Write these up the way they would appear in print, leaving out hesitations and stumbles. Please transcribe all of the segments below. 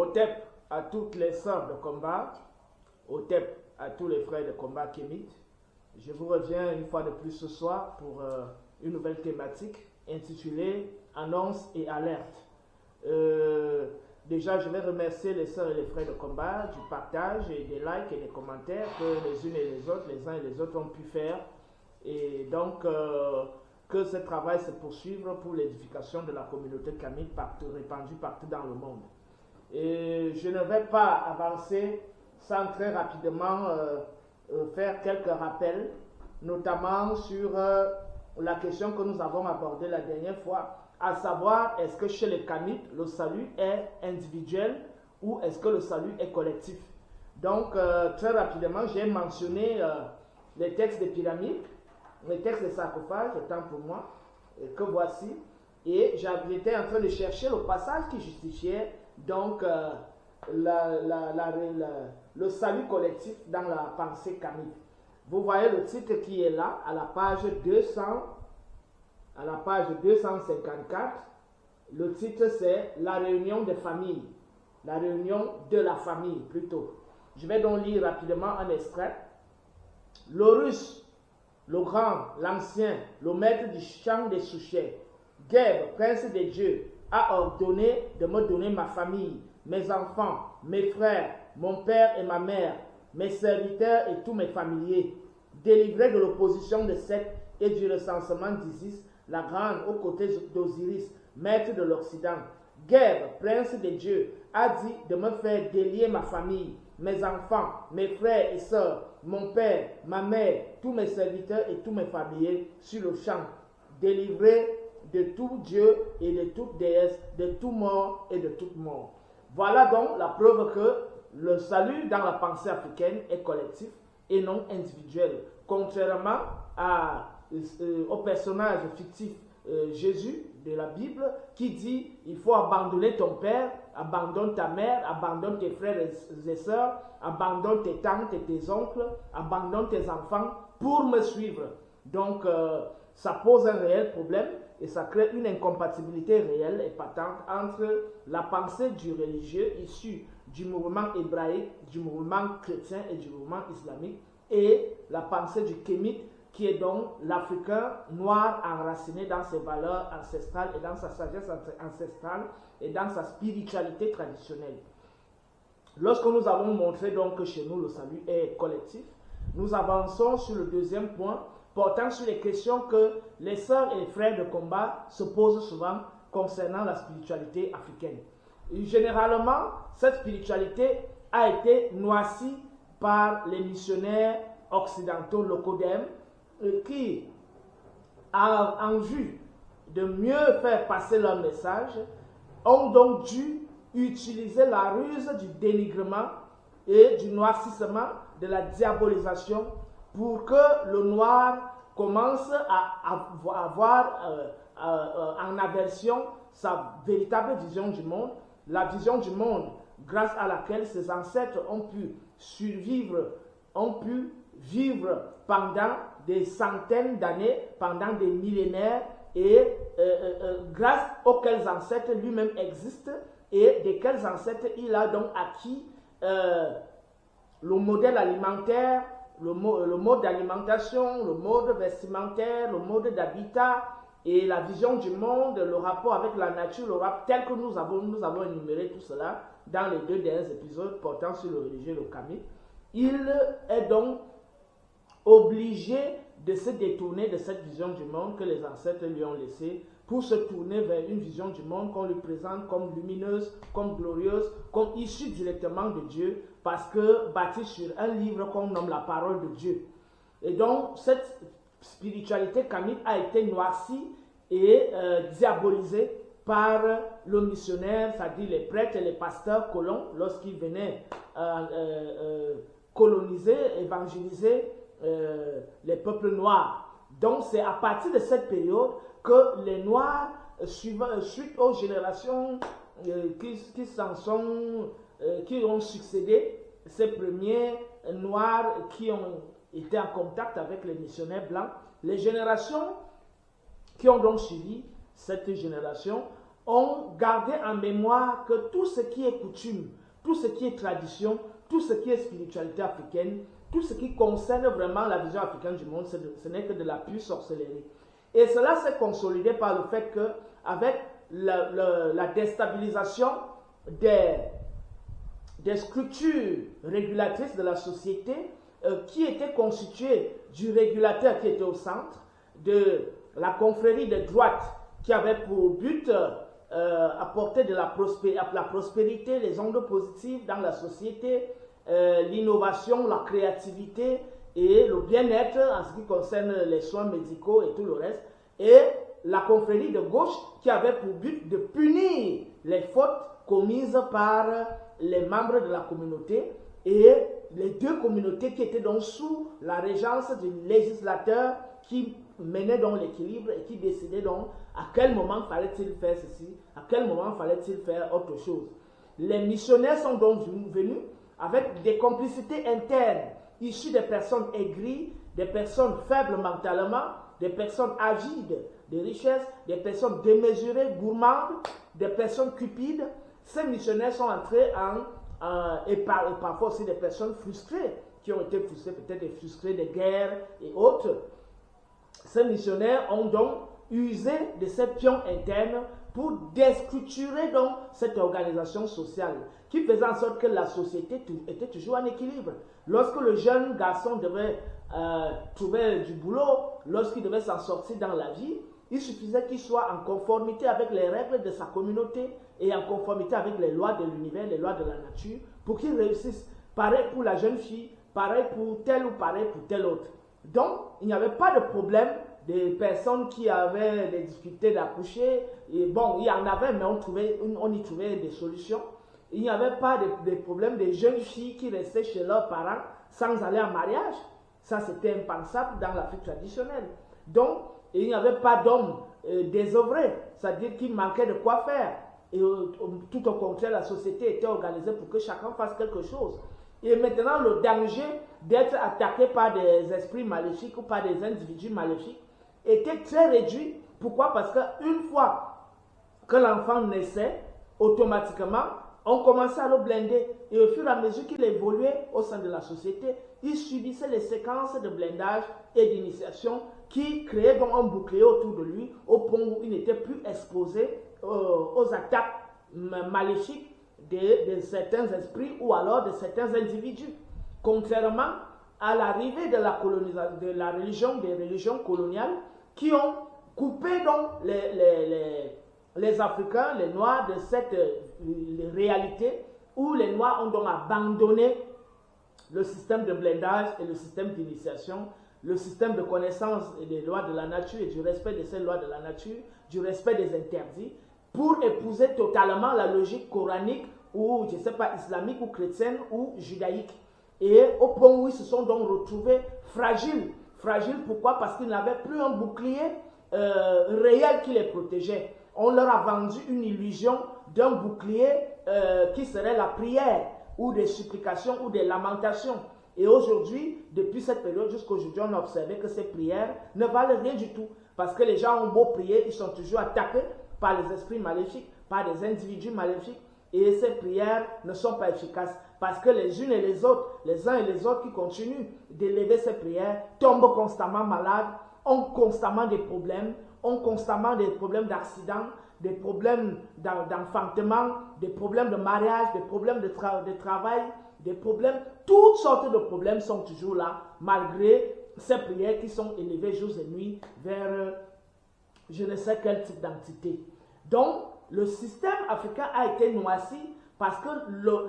OTEP à toutes les sœurs de combat, OTEP à tous les frères de combat kémites. Je vous reviens une fois de plus ce soir pour une nouvelle thématique intitulée Annonce et alerte. Déjà, je vais remercier les sœurs et les frères de combat du partage et des likes et des commentaires que les unes et les autres, les uns et les autres ont pu faire. Et donc, que ce travail se poursuive pour l'édification de la communauté kamite répandue partout dans le monde. Et je ne vais pas avancer sans très rapidement faire quelques rappels, notamment sur la question que nous avons abordée la dernière fois, à savoir est-ce que chez les kamites, le salut est individuel ou est-ce que le salut est collectif. Donc, très rapidement, j'ai mentionné les textes des pyramides, les textes des sarcophages, autant pour moi, que voici. Et j'étais en train de chercher le passage qui justifiait donc le salut collectif dans la pensée kamite. Vous voyez le titre qui est là, à la page 254. Le titre c'est « La réunion des familles ». La réunion de la famille, plutôt. Je vais donc lire rapidement un extrait. L'Horus, le grand, l'ancien, le maître du chant des souchets, Geb, prince des dieux, a ordonné de me donner ma famille, mes enfants, mes frères, mon père et ma mère, mes serviteurs et tous mes familiers, délivrés de l'opposition de Seth et du recensement d'Isis, la grande, aux côtés d'Osiris, maître de l'Occident. Geb, prince des dieux, a dit de me faire délier ma famille, mes enfants, mes frères et sœurs, mon père, ma mère, tous mes serviteurs et tous mes familiers sur le champ, délivrés de tout Dieu et de toute déesse, de tout mort et de toute mort. Voilà donc la preuve que le salut dans la pensée africaine est collectif et non individuel, contrairement au personnage fictif Jésus de la Bible qui dit il faut abandonner ton père, abandonne ta mère, abandonne tes frères et sœurs, abandonne tes tantes et tes oncles, abandonne tes enfants pour me suivre. Donc ça pose un réel problème et ça crée une incompatibilité réelle et patente entre la pensée du religieux issu du mouvement hébraïque, du mouvement chrétien et du mouvement islamique et la pensée du kémite qui est donc l'Africain noir enraciné dans ses valeurs ancestrales et dans sa sagesse ancestrale et dans sa spiritualité traditionnelle. Lorsque nous avons montré donc que chez nous le salut est collectif, nous avançons sur le deuxième point portant sur les questions que les sœurs et les frères de combat se posent souvent concernant la spiritualité africaine. Et généralement, cette spiritualité a été noircie par les missionnaires occidentaux locodem qui, en vue de mieux faire passer leur message, ont donc dû utiliser la ruse du dénigrement et du noircissement, de la diabolisation, pour que le noir commence à avoir en aversion sa véritable vision du monde, la vision du monde grâce à laquelle ses ancêtres ont pu survivre, ont pu vivre pendant des centaines d'années, pendant des millénaires, et grâce auxquels ancêtres lui-même existe et desquels ancêtres il a donc acquis le modèle alimentaire, le mode d'alimentation, le mode vestimentaire, le mode d'habitat et la vision du monde, le rapport avec la nature, le rapport tel que nous avons énuméré tout cela dans les 2 derniers épisodes portant sur le religieux et le kamite. Il est donc obligé de se détourner de cette vision du monde que les ancêtres lui ont laissée pour se tourner vers une vision du monde qu'on lui présente comme lumineuse, comme glorieuse, comme issue directement de Dieu, parce que bâtie sur un livre qu'on nomme la parole de Dieu. Et donc, cette spiritualité kamite a été noircie et diabolisée par le missionnaire, c'est-à-dire les prêtres et les pasteurs colons, lorsqu'ils venaient coloniser, évangéliser les peuples noirs. Donc c'est à partir de cette période que les Noirs, suite aux générations qui ont succédé, ces premiers Noirs qui ont été en contact avec les missionnaires blancs, les générations qui ont donc suivi cette génération ont gardé en mémoire que tout ce qui est coutume, tout ce qui est tradition, tout ce qui est spiritualité africaine, tout ce qui concerne vraiment la vision africaine du monde, ce n'est que de la pure sorcellerie. Et cela s'est consolidé par le fait qu'avec la déstabilisation des structures régulatrices de la société, qui étaient constituées du régulateur qui était au centre, de la confrérie de droite qui avait pour but apporter de la prospérité, les ondes positives dans la société, l'innovation, la créativité et le bien-être en ce qui concerne les soins médicaux et tout le reste, et la confrérie de gauche qui avait pour but de punir les fautes commises par les membres de la communauté, et les deux communautés qui étaient donc sous la régence du législateur qui menait donc l'équilibre et qui décidait donc à quel moment fallait-il faire ceci, à quel moment fallait-il faire autre chose. Les missionnaires sont donc venus avec des complicités internes issues des personnes aigries, des personnes faibles mentalement, des personnes avides de richesses, des personnes démesurées, gourmandes, des personnes cupides. Ces missionnaires sont entrés et parfois aussi des personnes frustrées, qui ont été frustrées, peut-être des frustrés de guerres et autres. Ces missionnaires ont donc usé de ces pions internes pour déstructurer donc cette organisation sociale, qui faisait en sorte que la société était toujours en équilibre. Lorsque le jeune garçon devait trouver du boulot, lorsqu'il devait s'en sortir dans la vie, il suffisait qu'il soit en conformité avec les règles de sa communauté et en conformité avec les lois de l'univers, les lois de la nature, pour qu'il réussisse. Pareil pour la jeune fille, pareil pour tel ou pareil pour tel autre. Donc, il n'y avait pas de problème des personnes qui avaient des difficultés d'accoucher. Et bon, il y en avait, mais on y trouvait des solutions. Il n'y avait pas de problème des jeunes filles qui restaient chez leurs parents sans aller en mariage. Ça, c'était impensable dans l'Afrique traditionnelle. Donc, il n'y avait pas d'hommes désœuvrés, c'est-à-dire qu'il manquait de quoi faire. Et tout au contraire, la société était organisée pour que chacun fasse quelque chose. Et maintenant, le danger d'être attaqué par des esprits maléfiques ou par des individus maléfiques était très réduit. Pourquoi? Parce qu'une fois que l'enfant naissait, automatiquement, on commençait à le blinder. Et au fur et à mesure qu'il évoluait au sein de la société, il subissait les séquences de blindage et d'initiation qui créaient donc un bouclier autour de lui, au point où il n'était plus exposé aux attaques maléfiques de certains esprits ou alors de certains individus. Contrairement à l'arrivée de la colonisation, de la religion, des religions coloniales, qui ont coupé donc les Africains, les Noirs, de cette réalité où les Noirs ont donc abandonné le système de blindage et le système d'initiation, le système de connaissance des lois de la nature et du respect de ces lois de la nature, du respect des interdits, pour épouser totalement la logique coranique ou, je ne sais pas, islamique ou chrétienne ou judaïque. Et au point où ils se sont donc retrouvés fragiles. Fragiles, pourquoi? Parce qu'ils n'avaient plus un bouclier réel qui les protégeait. On leur a vendu une illusion d'un bouclier qui serait la prière, ou des supplications, ou des lamentations. Et aujourd'hui, depuis cette période jusqu'à aujourd'hui, on a observé que ces prières ne valent rien du tout. Parce que les gens ont beau prier, ils sont toujours attaqués par les esprits maléfiques, par des individus maléfiques. Et ces prières ne sont pas efficaces. Parce que les unes et les autres, les uns et les autres qui continuent d'élever ces prières, tombent constamment malades, ont constamment des problèmes d'accidents, des problèmes d'enfantement, des problèmes de mariage, des problèmes de travail, des problèmes, toutes sortes de problèmes sont toujours là, malgré ces prières qui sont élevées jour et nuit vers je ne sais quel type d'entité. Donc, le système africain a été noirci parce que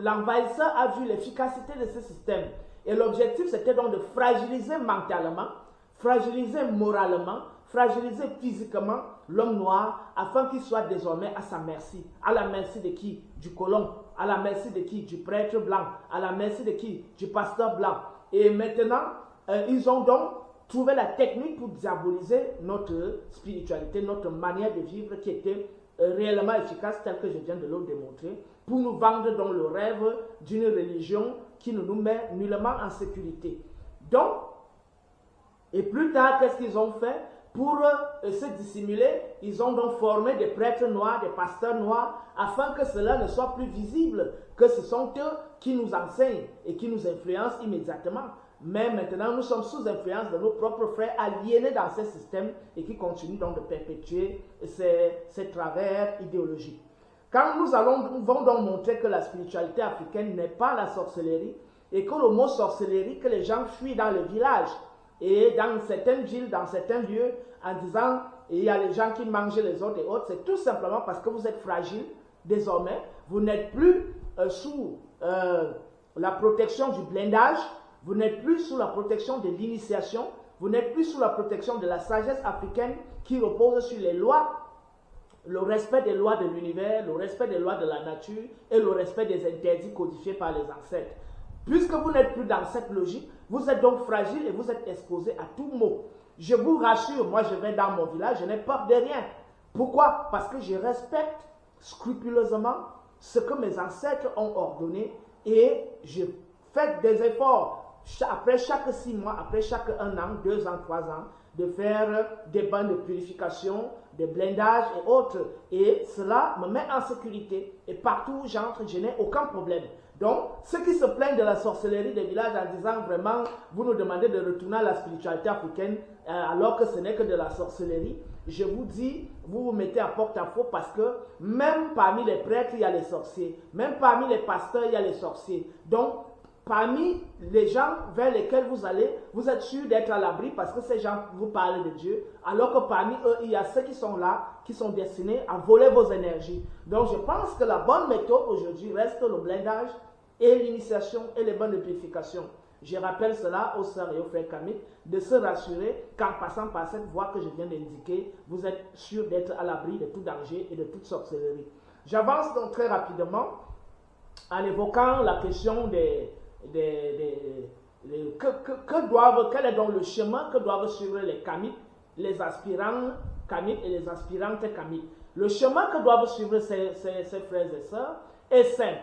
l'envahisseur a vu l'efficacité de ce système. Et l'objectif, c'était donc de fragiliser mentalement, fragiliser moralement, fragiliser physiquement l'homme noir afin qu'il soit désormais à sa merci. À la merci de qui? Du colon. À la merci de qui? Du prêtre blanc. À la merci de qui? Du pasteur blanc. Et maintenant, ils ont donc trouvé la technique pour diaboliser notre spiritualité, notre manière de vivre qui était réellement efficace, tel que je viens de le démontrer, pour nous vendre dans le rêve d'une religion qui ne nous met nullement en sécurité. Donc, et plus tard, qu'est-ce qu'ils ont fait? pour se dissimuler, ils ont donc formé des prêtres noirs, des pasteurs noirs, afin que cela ne soit plus visible, que ce sont eux qui nous enseignent et qui nous influencent immédiatement. Mais maintenant, nous sommes sous influence de nos propres frères aliénés dans ces systèmes et qui continuent donc de perpétuer ces travers idéologiques. Quand nous vont donc montrer que la spiritualité africaine n'est pas la sorcellerie et que le mot sorcellerie, que les gens fuient dans les villages et dans certaines villes, dans certains lieux, en disant il y a les gens qui mangent les autres et autres, c'est tout simplement parce que vous êtes fragile désormais. Vous n'êtes plus sous la protection du blindage, vous n'êtes plus sous la protection de l'initiation, vous n'êtes plus sous la protection de la sagesse africaine qui repose sur les lois, le respect des lois de l'univers, le respect des lois de la nature et le respect des interdits codifiés par les ancêtres. Puisque vous n'êtes plus dans cette logique, vous êtes donc fragile et vous êtes exposé à tout mot. Je vous rassure, moi je vais dans mon village, je n'ai peur de rien. Pourquoi? Parce que je respecte scrupuleusement ce que mes ancêtres ont ordonné et je fais des efforts après chaque 6 mois, après chaque 1 an, 2 ans, 3 ans, de faire des bains de purification, des blindages et autres. Et cela me met en sécurité. Et partout où j'entre, je n'ai aucun problème. Donc, ceux qui se plaignent de la sorcellerie des villages en disant vraiment, vous nous demandez de retourner à la spiritualité africaine alors que ce n'est que de la sorcellerie, je vous dis, vous vous mettez à porte-à-faux parce que même parmi les prêtres, il y a les sorciers. Même parmi les pasteurs, il y a les sorciers. Donc, parmi les gens vers lesquels vous allez, vous êtes sûr d'être à l'abri parce que ces gens vous parlent de Dieu, alors que parmi eux, il y a ceux qui sont là, qui sont destinés à voler vos énergies. Donc, je pense que la bonne méthode aujourd'hui reste le blindage et l'initiation et les bains de purification. Je rappelle cela aux sœurs et aux frères kamites de se rassurer qu'en passant par cette voie que je viens d'indiquer, vous êtes sûr d'être à l'abri de tout danger et de toute sorcellerie. J'avance donc très rapidement en évoquant la question quel est donc le chemin que doivent suivre les kamites, les aspirants kamites et les aspirantes kamites. Le chemin que doivent suivre ces frères et sœurs est simple.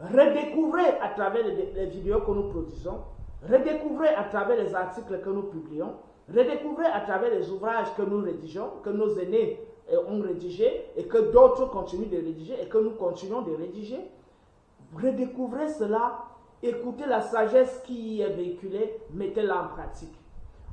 Redécouvrez à travers les vidéos que nous produisons, redécouvrez à travers les articles que nous publions, redécouvrez à travers les ouvrages que nous rédigeons, que nos aînés ont rédigés et que d'autres continuent de rédiger et que nous continuons de rédiger. Redécouvrez cela, écoutez la sagesse qui y est véhiculée, mettez-la en pratique.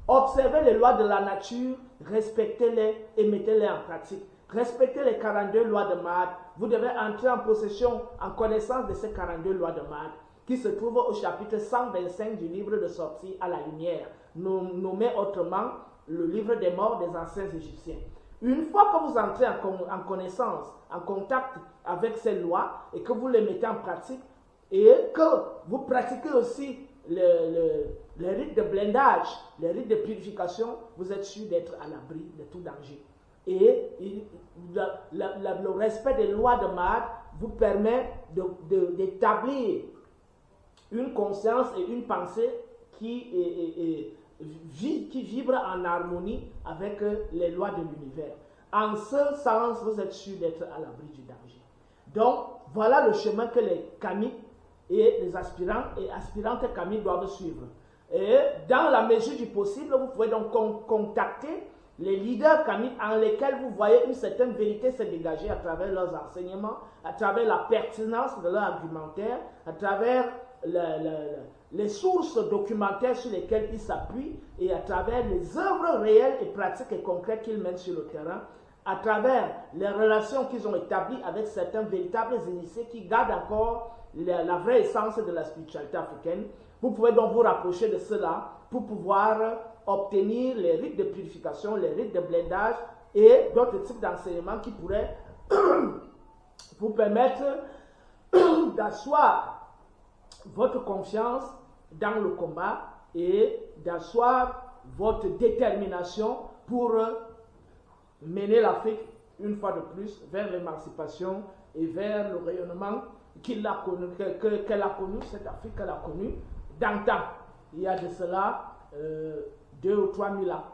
Observez les lois de la nature, respectez-les et mettez-les en pratique. Respectez les 42 lois de Maat. Vous devez entrer en possession, en connaissance de ces 42 lois de Maat, qui se trouvent au chapitre 125 du livre de sortie à la lumière, nommé autrement le livre des morts des anciens Égyptiens. Une fois que vous entrez en connaissance, en contact avec ces lois et que vous les mettez en pratique et que vous pratiquez aussi les rites de blindage, les rites de purification, vous êtes sûr d'être à l'abri de tout danger. Et le respect des lois de Maat vous permet d'établir une conscience et une pensée qui vibre en harmonie avec les lois de l'univers. En ce sens, vous êtes sûr d'être à l'abri du danger. Donc, voilà le chemin que les kamites et les aspirants et aspirantes kamites doivent suivre. Et dans la mesure du possible, vous pouvez donc contacter les leaders kamites en lesquels vous voyez une certaine vérité se dégager à travers leurs enseignements, à travers la pertinence de leur argumentaire, à travers les sources documentaires sur lesquelles ils s'appuient et à travers les œuvres réelles et pratiques et concrètes qu'ils mènent sur le terrain, à travers les relations qu'ils ont établies avec certains véritables initiés qui gardent encore la vraie essence de la spiritualité africaine. Vous pouvez donc vous rapprocher de cela pour pouvoir obtenir les rites de purification, les rites de blindage et d'autres types d'enseignements qui pourraient vous permettre d'asseoir votre confiance dans le combat et d'asseoir votre détermination pour mener l'Afrique une fois de plus vers l'émancipation et vers le rayonnement qu'elle a connu, cette Afrique qu'elle a connue d'antan. Il y a de cela 2 ou 3 000 ans.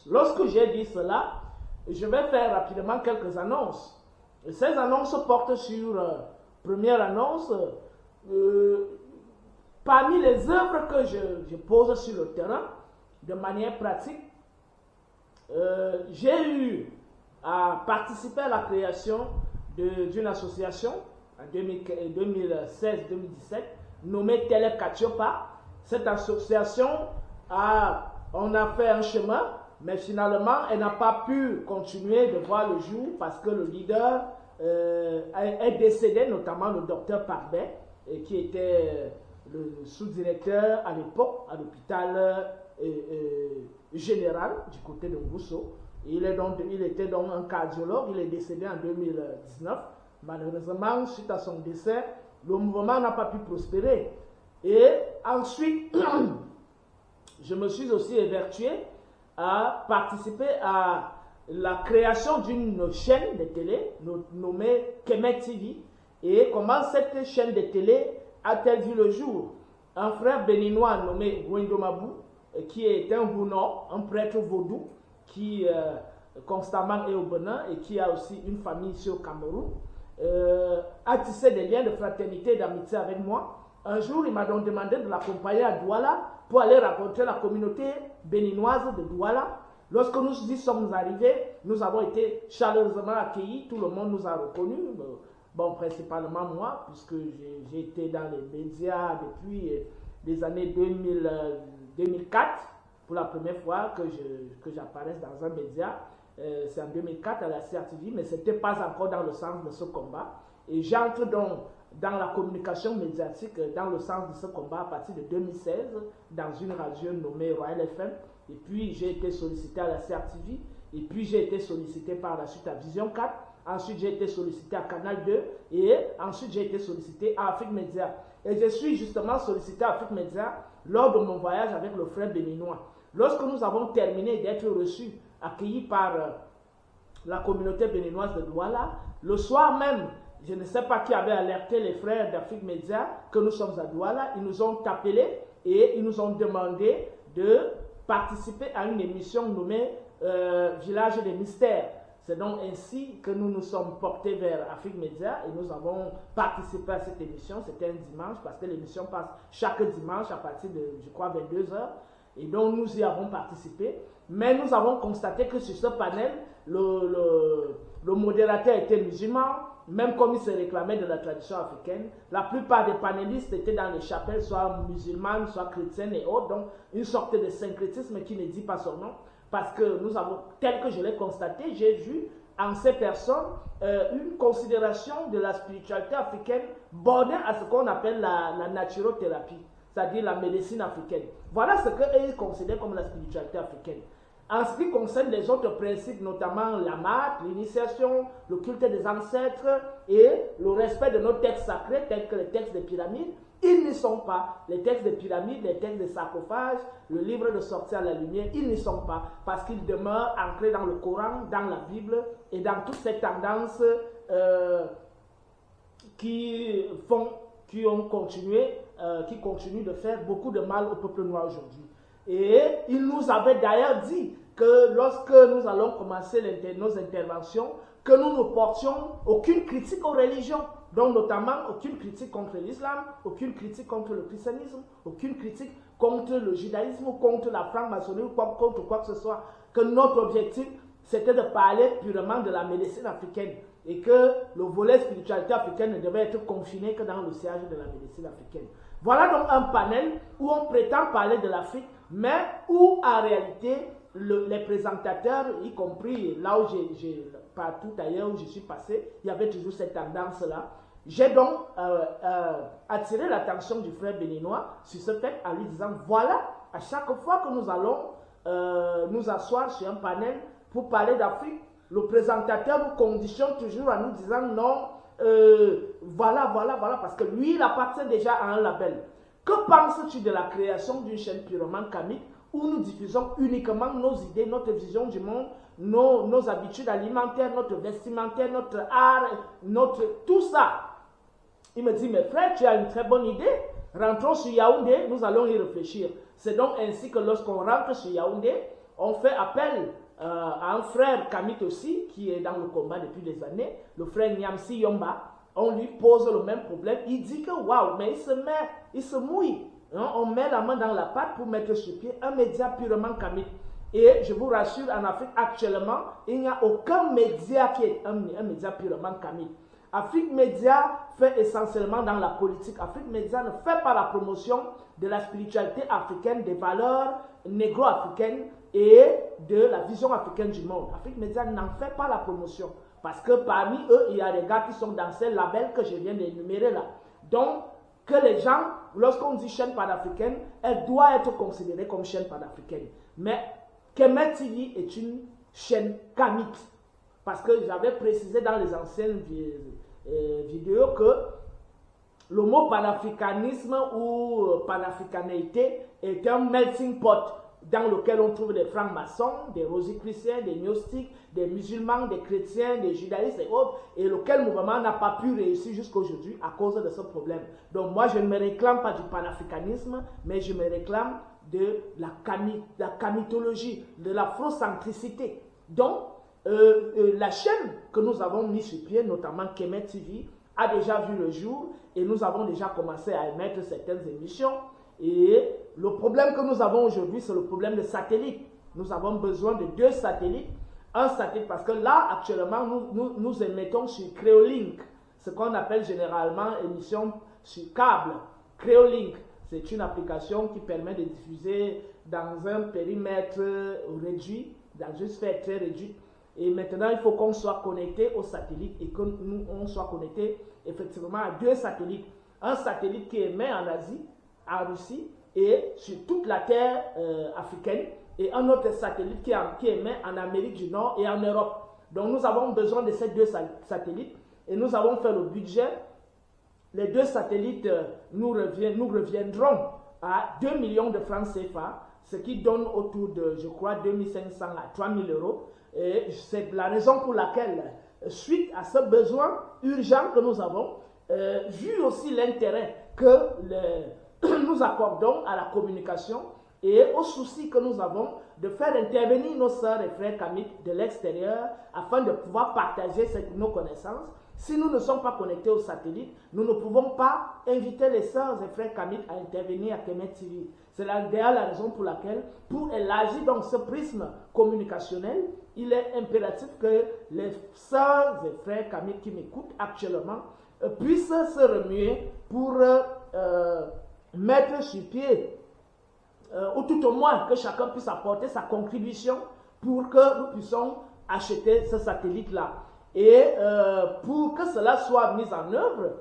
Lorsque j'ai dit cela, je vais faire rapidement quelques annonces. Ces annonces portent sur, première annonce, parmi les œuvres que je pose sur le terrain, de manière pratique. J'ai eu à participer à la création d'une association en 2016-2017 nommée Telep Katiopa. Cette association, on a fait un chemin, mais finalement, elle n'a pas pu continuer de voir le jour parce que le leader est décédé, notamment le docteur Parbet, qui était le sous-directeur à l'époque à l'hôpital général du côté de Mousso. Il était donc un cardiologue, il est décédé en 2019. Malheureusement, suite à son décès, le mouvement n'a pas pu prospérer. Et ensuite, je me suis aussi évertué à participer à la création d'une chaîne de télé nommée Kemet TV. Et comment cette chaîne de télé a-t-elle vu le jour? Un frère béninois nommé Gwendo Mabou, qui est un Bounon, un prêtre vaudou, qui constamment est au Bénin et qui a aussi une famille ici au Cameroun, a tissé des liens de fraternité et d'amitié avec moi. Un jour, il m'a donc demandé de l'accompagner à Douala pour aller rencontrer la communauté béninoise de Douala. Lorsque nous y sommes arrivés, nous avons été chaleureusement accueillis, tout le monde nous a reconnus, bon, principalement moi, puisque j'ai été dans les médias depuis les années 2004, pour la première fois que j'apparaisse dans un média. C'est en 2004 à la CRTV, mais ce n'était pas encore dans le sens de ce combat. Et j'entre donc dans la communication médiatique, dans le sens de ce combat à partir de 2016, dans une radio nommée Royal FM. Et puis j'ai été sollicité à la CRTV, et puis j'ai été sollicité par la suite à Vision 4. Ensuite, j'ai été sollicité à Canal 2, et ensuite j'ai été sollicité à Afrique Média. Et je suis justement sollicité à Afrique Média lors de mon voyage avec le frère béninois. Lorsque nous avons terminé d'être reçus, accueillis par la communauté béninoise de Douala, le soir même, je ne sais pas qui avait alerté les frères d'Afrique Média que nous sommes à Douala, ils nous ont appelés et ils nous ont demandé de participer à une émission nommée Village des Mystères. C'est donc ainsi que nous nous sommes portés vers Afrique Média et nous avons participé à cette émission. C'était un dimanche parce que l'émission passe chaque dimanche à partir de, je crois, 22 h. Et donc nous y avons participé. Mais nous avons constaté que sur ce panel, le modérateur était musulman, même comme il se réclamait de la tradition africaine. La plupart des panélistes étaient dans les chapelles, soit musulmanes, soit chrétiennes et autres. Donc une sorte de syncrétisme qui ne dit pas son nom. Parce que nous avons, tel que je l'ai constaté, j'ai vu en ces personnes une considération de la spiritualité africaine bornée à ce qu'on appelle la naturothérapie, c'est-à-dire la médecine africaine. Voilà ce qu'eux considèrent comme la spiritualité africaine. En ce qui concerne les autres principes, notamment la maths, l'initiation, le culte des ancêtres et le respect de nos textes sacrés, tels que les textes des pyramides, ils n'y sont pas. Les textes des pyramides, les textes des sarcophages, le livre de sortie à la lumière, ils n'y sont pas parce qu'ils demeurent ancrés dans le Coran, dans la Bible et dans toutes ces tendances qui continuent de faire beaucoup de mal au peuple noir aujourd'hui. Et il nous avait d'ailleurs dit que lorsque nous allons commencer nos interventions, que nous ne portions aucune critique aux religions. Donc notamment aucune critique contre l'islam, aucune critique contre le christianisme, aucune critique contre le judaïsme ou contre la franc-maçonnerie ou contre quoi que ce soit. Que notre objectif, c'était de parler purement de la médecine africaine et que le volet spiritualité africaine ne devait être confiné que dans le siège de la médecine africaine. Voilà donc un panel où on prétend parler de l'Afrique, mais où en réalité les présentateurs, y compris là où partout ailleurs où je suis passé, il y avait toujours cette tendance-là. J'ai donc attiré l'attention du frère béninois sur ce fait en lui disant, voilà, à chaque fois que nous allons nous asseoir sur un panel pour parler d'Afrique, le présentateur nous conditionne toujours en nous disant, non, voilà, parce que lui, il appartient déjà à un label. Que penses-tu de la création d'une chaîne purement kamique où nous diffusons uniquement nos idées, notre vision du monde, nos habitudes alimentaires, notre vestimentaire, notre art, tout ça? Il me dit, mais frère, tu as une très bonne idée. Rentrons sur Yaoundé, nous allons y réfléchir. C'est donc ainsi que lorsqu'on rentre sur Yaoundé, on fait appel à un frère Kamit aussi, qui est dans le combat depuis des années, le frère Nyamsi Yomba. On lui pose le même problème. Il dit que waouh, mais il se mouille hein, on met la main dans la pâte pour mettre sur pied un média purement kamite. Et je vous rassure, en Afrique actuellement, il n'y a aucun média qui est un média purement kamite. Afrique Média fait essentiellement dans la politique. Afrique Média ne fait pas la promotion de la spiritualité africaine, des valeurs négro-africaines et de la vision africaine du monde. Afrique Média n'en fait pas la promotion. Parce que parmi eux, il y a des gars qui sont dans ces labels que je viens d'énumérer là. Donc, que les gens, lorsqu'on dit chaîne panafricaine, elle doit être considérée comme chaîne panafricaine. Mais Kemet TV est une chaîne kamite. Parce que j'avais précisé dans les anciennes vidéos que le mot panafricanisme ou panafricanéité est un melting pot dans lequel on trouve des francs-maçons, des rosicruciens, des gnostiques, des musulmans, des chrétiens, des judaïstes et autres, et lequel mouvement n'a pas pu réussir jusqu'à aujourd'hui à cause de ce problème. Donc moi, je ne me réclame pas du panafricanisme, mais je me réclame de la kamitologie, de l'afrocentricité. Donc, la chaîne que nous avons mise sur pied, notamment Kemet TV, a déjà vu le jour et nous avons déjà commencé à émettre certaines émissions. Et le problème que nous avons aujourd'hui, c'est le problème des satellites. Nous avons besoin de 2 satellites. Un satellite, parce que là, actuellement, nous émettons sur Creolink, ce qu'on appelle généralement émission sur câble. Creolink, c'est une application qui permet de diffuser dans un périmètre réduit, dans une sphère très réduite. Et maintenant, il faut qu'on soit connecté au satellite et que nous, on soit connecté effectivement à 2 satellites. Un satellite qui émet en Asie, en Russie et sur toute la terre africaine, et un autre satellite qui émet en Amérique du Nord et en Europe. Donc nous avons besoin de ces 2 satellites et nous avons fait le budget. Les 2 satellites nous reviendront à 2 millions de francs CFA, ce qui donne autour de, je crois, 2500 à 3000 euros. Et c'est la raison pour laquelle, suite à ce besoin urgent que nous avons, vu aussi l'intérêt que nous accordons à la communication et au souci que nous avons de faire intervenir nos sœurs et frères kamites de l'extérieur afin de pouvoir partager nos connaissances. Si nous ne sommes pas connectés au satellite, nous ne pouvons pas inviter les sœurs et frères kamites à intervenir à Kemet TV. C'est d'ailleurs la raison pour laquelle, pour élargir donc ce prisme communicationnel, il est impératif que les sœurs et frères kamites qui m'écoutent actuellement puissent se remuer pour mettre sur pied, ou tout au moins que chacun puisse apporter sa contribution pour que nous puissions acheter ce satellite-là. Et pour que cela soit mis en œuvre,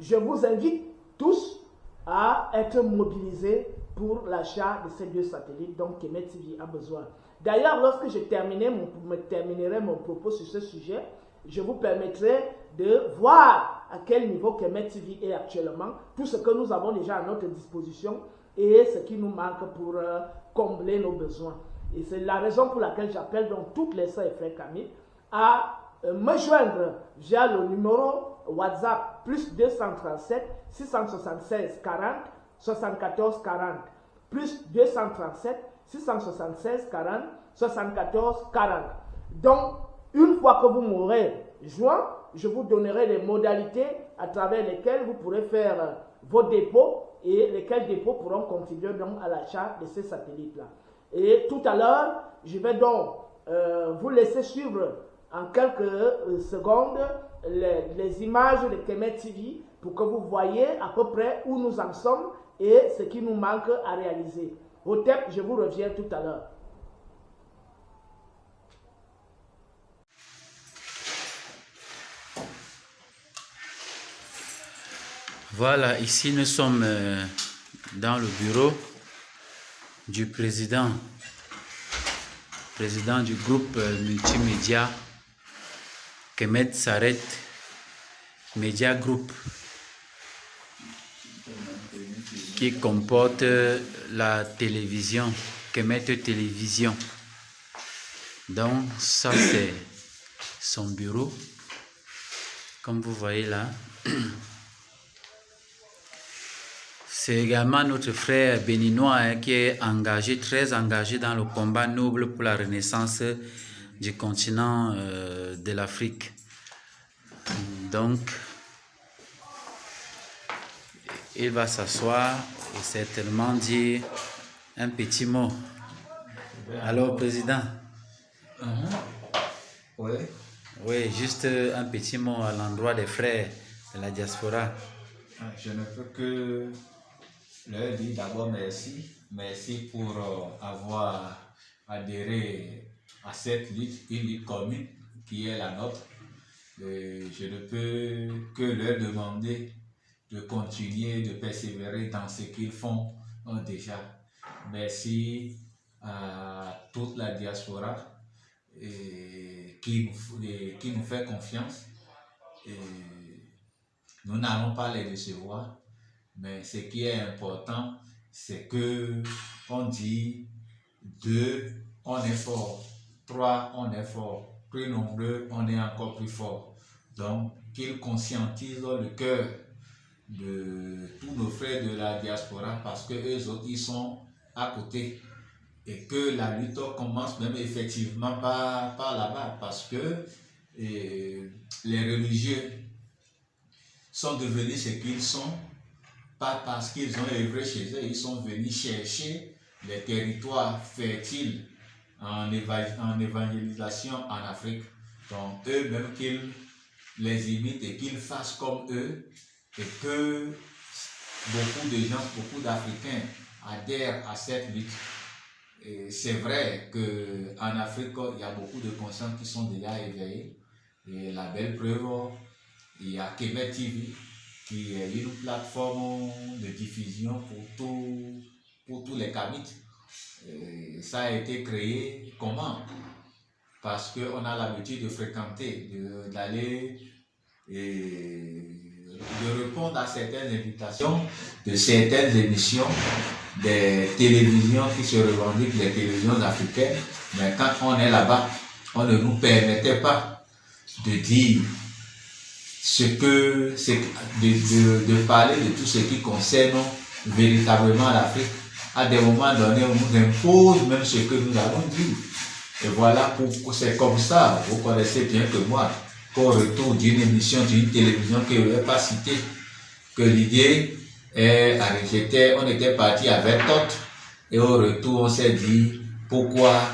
je vous invite tous à être mobilisés pour l'achat de ces 2 satellites dont Kemet TV a besoin. D'ailleurs, lorsque je terminerai mon propos sur ce sujet, je vous permettrai de voir à quel niveau Kemet TV est actuellement, tout ce que nous avons déjà à notre disposition et ce qui nous manque pour combler nos besoins. Et c'est la raison pour laquelle j'appelle donc toutes les sœurs et frères kamites à me joindre via le numéro WhatsApp plus 237 676 40 74 40 plus 237 676 40 74 40. Donc, une fois que vous m'aurez joint, je vous donnerai les modalités à travers lesquelles vous pourrez faire vos dépôts et lesquels dépôts pourront contribuer donc à l'achat de ces satellites-là. Et tout à l'heure, je vais donc vous laisser suivre en quelques secondes les images de Kemet TV pour que vous voyez à peu près où nous en sommes et ce qui nous manque à réaliser. Hotep, je vous reviens tout à l'heure. Voilà, ici nous sommes dans le bureau du président du groupe multimédia Kemet Saret Media Group, qui comporte la télévision, Kemet Télévision. Donc ça c'est son bureau, comme vous voyez là. C'est également notre frère béninois qui est engagé, très engagé dans le combat noble pour la renaissance du continent de l'Afrique. Donc, il va s'asseoir et certainement dire un petit mot. Alors, Président. Oui. Oui, juste un petit mot à l'endroit des frères de la diaspora. Je ne peux que leur dire d'abord merci. Merci pour avoir adhéré à cette lutte, une lutte commune qui est la nôtre. Je ne peux que leur demander de continuer, de persévérer dans ce qu'ils font déjà. Merci à toute la diaspora qui nous fait confiance. Et nous n'allons pas les décevoir, mais ce qui est important, c'est que on dit 2, on est fort, 3, on est fort, plus nombreux, on est encore plus fort. Donc, qu'ils conscientisent le cœur de tous nos frères de la diaspora parce que eux autres, ils sont à côté. Et que la lutte commence même effectivement par là-bas parce que les religieux sont devenus ce qu'ils sont, pas parce qu'ils ont œuvré chez eux, ils sont venus chercher les territoires fertiles en évangélisation en Afrique. Donc eux-mêmes qu'ils les imitent et qu'ils fassent comme eux et que beaucoup de gens, beaucoup d'Africains adhèrent à cette lutte. Et c'est vrai qu'en Afrique, il y a beaucoup de consciences qui sont déjà éveillées. Et la belle preuve, il y a Kemet TV, qui est une plateforme de diffusion pour tous les Kamites. Et ça a été créé comment? Parce qu'on a l'habitude de fréquenter, d'aller et de répondre à certaines invitations de certaines émissions des télévisions qui se revendiquent les télévisions africaines, mais quand on est là-bas, on ne nous permettait pas de dire de parler de tout ce qui concerne véritablement l'Afrique. À des moments donnés, on nous impose même ce que nous allons dire. Et voilà, c'est comme ça, vous connaissez bien que moi, qu'au retour d'une émission, d'une télévision que je ne vais pas citer, que l'idée on était parti avec d'autres, et au retour, on s'est dit pourquoi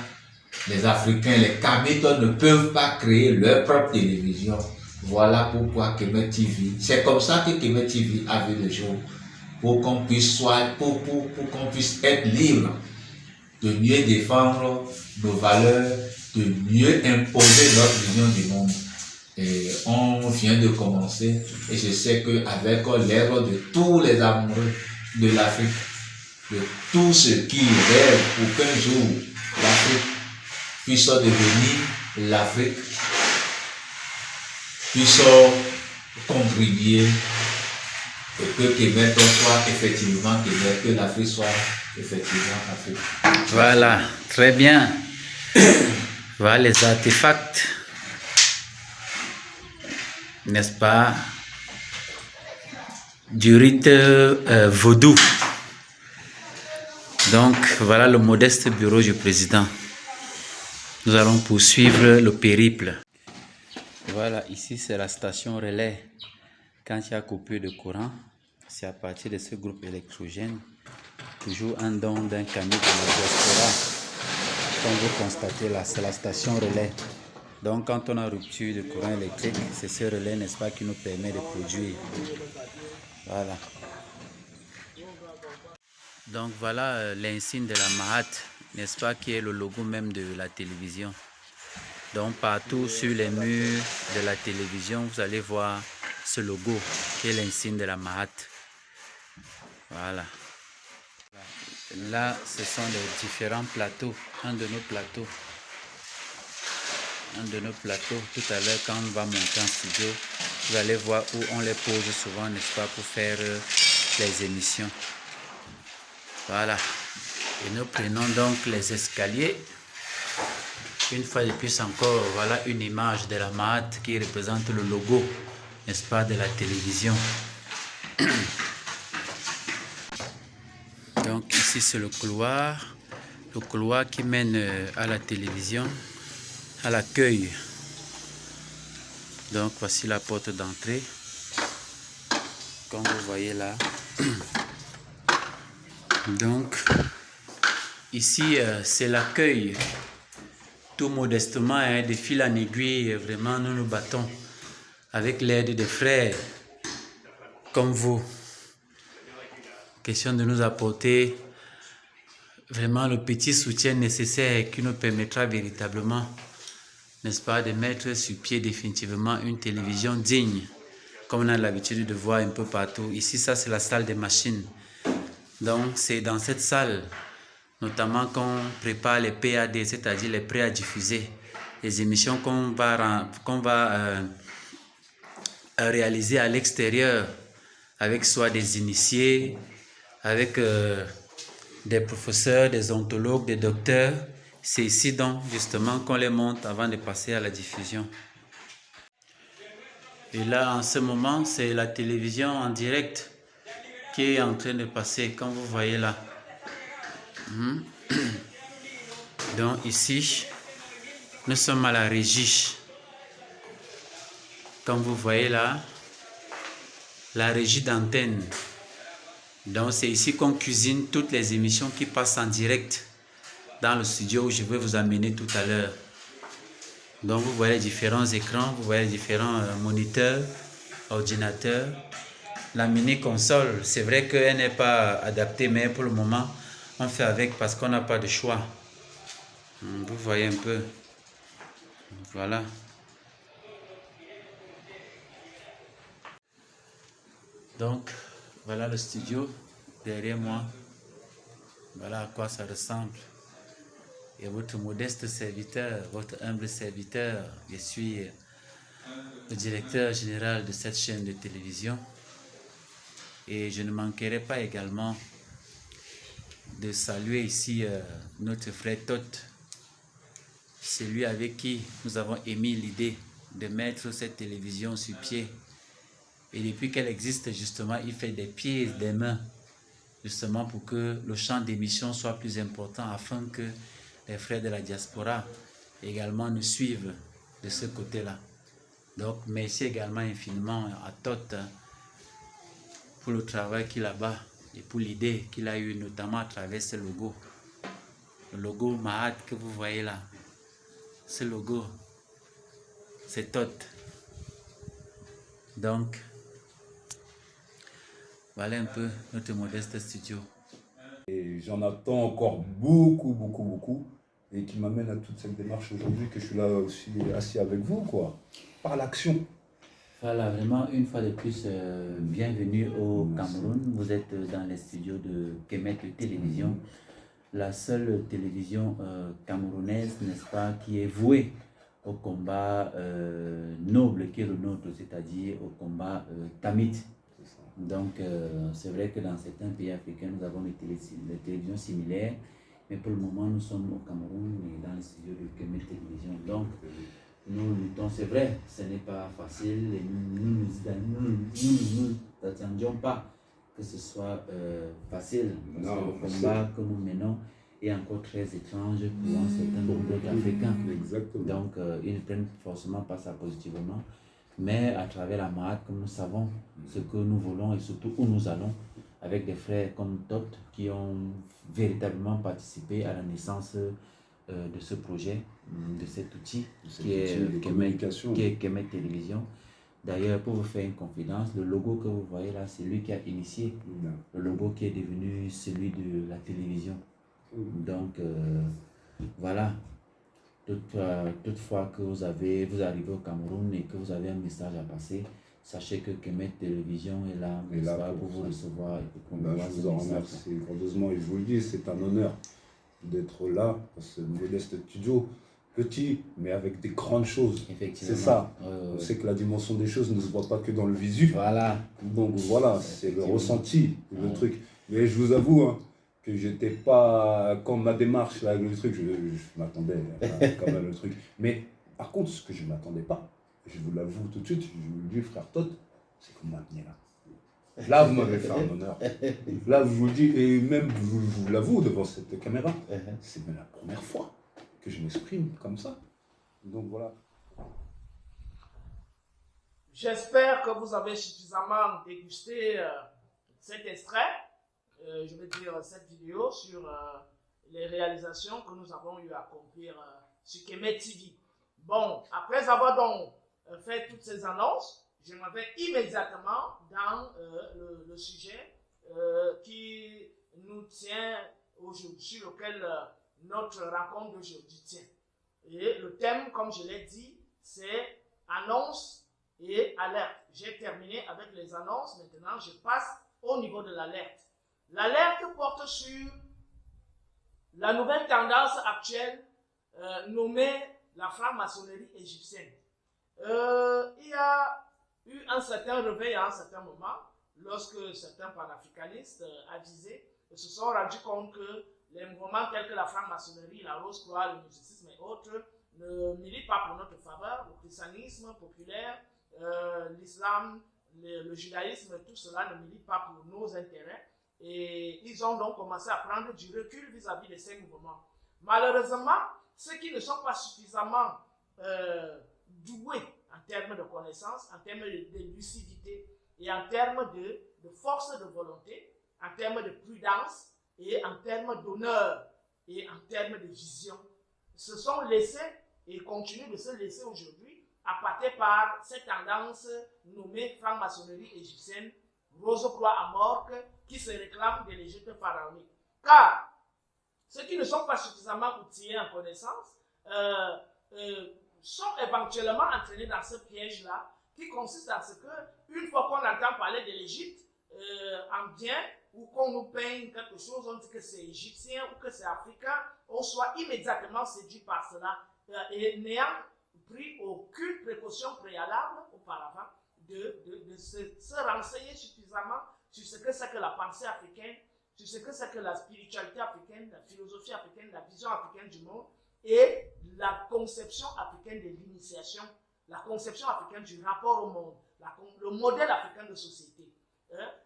les Africains, les Kamites ne peuvent pas créer leur propre télévision. Voilà pourquoi Kemet TV, c'est comme ça que Kemet TV a vu le jour, pour qu'on puisse qu'on puisse être libre de mieux défendre nos valeurs, de mieux imposer notre vision du monde. Et on vient de commencer et je sais qu'avec l'aide de tous les amoureux de l'Afrique, de tous ceux qui rêvent pour qu'un jour l'Afrique puisse devenir l'Afrique, puisse contribuer et que Québec soit effectivement Québec, que l'Afrique soit effectivement Afrique. Voilà, très bien. Voilà les artefacts, n'est-ce pas, du rite vaudou. Donc, voilà le modeste bureau du président. Nous allons poursuivre le périple. Voilà, ici c'est la station relais. Quand il y a coupure de courant, c'est à partir de ce groupe électrogène, toujours un don d'un camion de la diaspora. Comme vous constatez là, c'est la station relais. Donc quand on a rupture de courant électrique, c'est ce relais, n'est-ce pas, qui nous permet de produire. Voilà. Donc voilà l'insigne de la Mahat, n'est-ce pas, qui est le logo même de la télévision. Donc partout sur les murs de la télévision, vous allez voir ce logo qui est l'insigne de la Mahat. Voilà. Là, ce sont les différents plateaux, un de nos plateaux. Tout à l'heure, quand on va monter en studio, vous allez voir où on les pose souvent, n'est-ce pas, pour faire les émissions. Voilà. Et nous prenons donc les escaliers. Une fois de plus encore, voilà une image de la Mahat qui représente le logo, n'est-ce pas, de la télévision. Donc ici c'est le couloir qui mène à la télévision, à l'accueil. Donc voici la porte d'entrée, comme vous voyez là, Donc, ici, c'est l'accueil. Tout modestement, hein, de fil en aiguille, vraiment, nous nous battons avec l'aide des frères comme vous. Question de nous apporter vraiment le petit soutien nécessaire qui nous permettra véritablement, n'est-ce pas, de mettre sur pied définitivement une télévision digne, comme on a l'habitude de voir un peu partout. Ici, ça, c'est la salle des machines. Donc, c'est dans cette salle, notamment qu'on prépare les PAD, c'est-à-dire les prêts à diffuser, les émissions qu'on va réaliser à l'extérieur, avec soit des initiés, avec des professeurs, des oncologues, des docteurs. C'est ici donc justement qu'on les monte avant de passer à la diffusion. Et là, en ce moment, c'est la télévision en direct qui est en train de passer, comme vous voyez là. Donc ici, nous sommes à la régie. Comme vous voyez là, la régie d'antenne. Donc c'est ici qu'on cuisine toutes les émissions qui passent en direct dans le studio où je vais vous amener tout à l'heure. Donc vous voyez les différents écrans, vous voyez les différents moniteurs, ordinateurs. La mini console, c'est vrai qu'elle n'est pas adaptée, mais pour le moment, on fait avec parce qu'on n'a pas de choix. Vous voyez un peu. Voilà. Donc, voilà le studio derrière moi. Voilà à quoi ça ressemble. Et votre modeste serviteur, votre humble serviteur, je suis le directeur général de cette chaîne de télévision. Et je ne manquerai pas également de saluer ici notre frère Tot. C'est lui avec qui nous avons émis l'idée de mettre cette télévision sur pied. Et depuis qu'elle existe, justement, il fait des pieds et des mains, justement pour que le champ d'émission soit plus important, afin que les frères de la diaspora également nous suivent de ce côté-là. Donc, merci également infiniment à Tot pour le travail qu'il a là-bas et pour l'idée qu'il a eue, notamment à travers ce logo. Le logo Mahat que vous voyez là, ce logo, c'est Tot. Donc, voilà un peu notre modeste studio. Et j'en attends encore beaucoup, et qui m'amène à toute cette démarche aujourd'hui, que je suis là aussi assis avec vous, quoi, par l'action. Voilà, vraiment, une fois de plus, bienvenue au Cameroun. Vous êtes dans les studios de Kemet Télévision, la seule télévision camerounaise, n'est-ce pas, qui est vouée au combat noble qui est le nôtre, c'est-à-dire au combat tamite. Donc, c'est vrai que dans certains pays africains, nous avons des télévisions similaires, mais pour le moment, nous sommes au Cameroun et dans les studios de Kemet Télévision. Donc, nous luttons, c'est vrai, ce n'est pas facile, et nous n'attendions pas que ce soit facile, parce que le combat que nous menons est encore très étrange pour un certain nombre d'Africains. Donc, ils ne prennent forcément pas ça positivement. Mais à travers la Mahat, comme nous savons ce que nous voulons et surtout où nous allons, avec des frères comme Tot qui ont véritablement participé à la naissance de ce projet, de cet outil qui est Kemet Télévision. D'ailleurs, pour vous faire une confidence, le logo que vous voyez là, c'est lui qui a initié le logo qui est devenu celui de la télévision. Donc, voilà. Toutefois que vous arrivez au Cameroun et que vous avez un message à passer, sachez que Kemet Télévision est là pour vous recevoir et pour je vous en remercie grandeusement et je vous le dis, c'est un honneur d'être là dans ce modeste studio, petit mais avec des grandes choses. C'est ça. On sait que la dimension des choses ne se voit pas que dans le visu. Voilà. Donc voilà, c'est le ressenti, le truc. Mais je vous avoue, hein, que j'étais pas, quand ma démarche là, avec le truc, je m'attendais quand même le truc. Mais par contre, ce que je ne m'attendais pas, je vous l'avoue tout de suite, je vous le dis, frère Tot, c'est que vous m'amenez là. Là, vous m'avez fait un honneur. Là, je vous le dis, et même, je vous l'avoue devant cette caméra, c'est la première fois que je m'exprime comme ça. Donc voilà. J'espère que vous avez suffisamment dégusté cet extrait, je vais dire cette vidéo sur les réalisations que nous avons eu à accomplir sur Kemet TV. Bon, après avoir donc fait toutes ces annonces, je m'en vais immédiatement dans le sujet qui nous tient aujourd'hui, sur lequel notre rencontre d'aujourd'hui tient. Et le thème, comme je l'ai dit, c'est annonce et alerte. J'ai terminé avec les annonces, maintenant je passe au niveau de l'alerte. L'alerte porte sur la nouvelle tendance actuelle nommée la franc-maçonnerie égyptienne. Il y a eu un certain réveil à un certain moment, lorsque certains panafricanistes avisés se sont rendus compte que les mouvements tels que la franc-maçonnerie, la Rose-Croix, le mysticisme et autres ne militent pas pour notre faveur. Le christianisme populaire, l'islam, le judaïsme, tout cela ne milite pas pour nos intérêts. Et ils ont donc commencé à prendre du recul vis-à-vis de ces mouvements. Malheureusement, ceux qui ne sont pas suffisamment doués en termes de connaissances, en termes de lucidité et en termes de force de volonté, en termes de prudence et en termes d'honneur et en termes de vision, se sont laissés et continuent de se laisser aujourd'hui appâter par cette tendance nommée franc-maçonnerie égyptienne, Rose-Croix à Morque, qui se réclame de l'Égypte pharaonique. Car ceux qui ne sont pas suffisamment outillés en connaissance sont éventuellement entraînés dans ce piège-là, qui consiste à ce que, une fois qu'on entend parler de l'Égypte en bien, ou qu'on nous peigne quelque chose, on dit que c'est égyptien ou que c'est africain, on soit immédiatement séduit par cela, et n'ayant pris aucune précaution préalable auparavant de se renseigner suffisamment sur ce que c'est que la pensée africaine, sur ce que c'est que la spiritualité africaine, la philosophie africaine, la vision africaine du monde et la conception africaine de l'initiation, la conception africaine du rapport au monde, le modèle africain de société.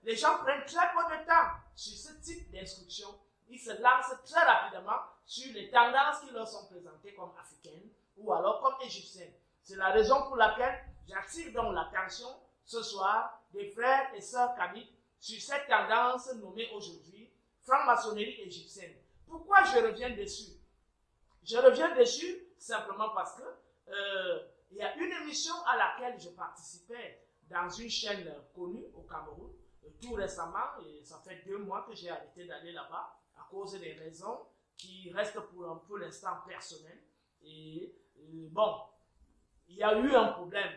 Les gens prennent très peu de temps sur ce type d'instruction. Ils se lancent très rapidement sur les tendances qui leur sont présentées comme africaines ou alors comme égyptiennes. C'est la raison pour laquelle j'attire donc l'attention ce soir des frères et sœurs Kamit sur cette tendance nommée aujourd'hui franc-maçonnerie égyptienne. Pourquoi je reviens dessus? Je reviens dessus simplement parce que il y a une émission à laquelle je participais dans une chaîne connue au Cameroun, tout récemment, et ça fait 2 mois que j'ai arrêté d'aller là-bas à cause des raisons qui restent pour l'instant personnelles. Et bon, il y a eu un problème.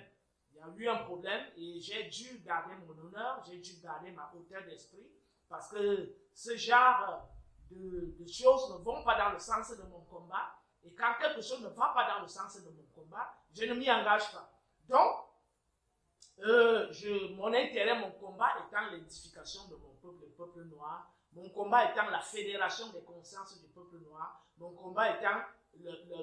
Il y a eu un problème et j'ai dû garder mon honneur, j'ai dû garder ma hauteur d'esprit parce que ce genre de choses ne vont pas dans le sens de mon combat. Et quand quelque chose ne va pas dans le sens de mon combat, je ne m'y engage pas. Donc, mon intérêt, mon combat étant l'édification de mon peuple, le peuple noir, mon combat étant la fédération des consciences du peuple noir, mon combat étant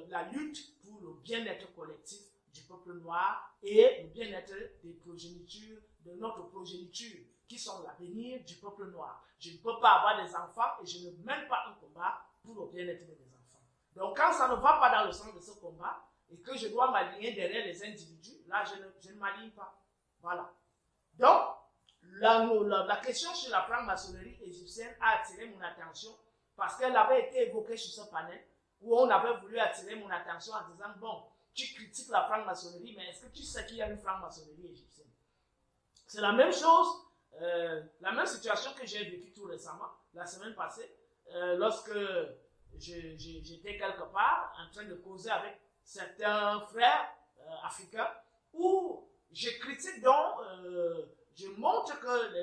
la lutte pour le bien-être collectif du peuple noir et le bien-être des progénitures, de notre progéniture, qui sont l'avenir du peuple noir. Je ne peux pas avoir des enfants et je ne mène pas un combat pour le bien-être de mes enfants. Donc quand ça ne va pas dans le sens de ce combat et que je dois m'aligner derrière les individus, là je ne m'aligne pas. Voilà. Donc, la question sur la franc-maçonnerie égyptienne a attiré mon attention parce qu'elle avait été évoquée sur ce panel où on avait voulu attirer mon attention en disant, bon, tu critiques la franc-maçonnerie, mais est-ce que tu sais qu'il y a une franc-maçonnerie égyptienne? C'est la même chose, la même situation que j'ai vécue tout récemment, la semaine passée, lorsque j'étais quelque part en train de causer avec certains frères africains où je critique donc, je montre que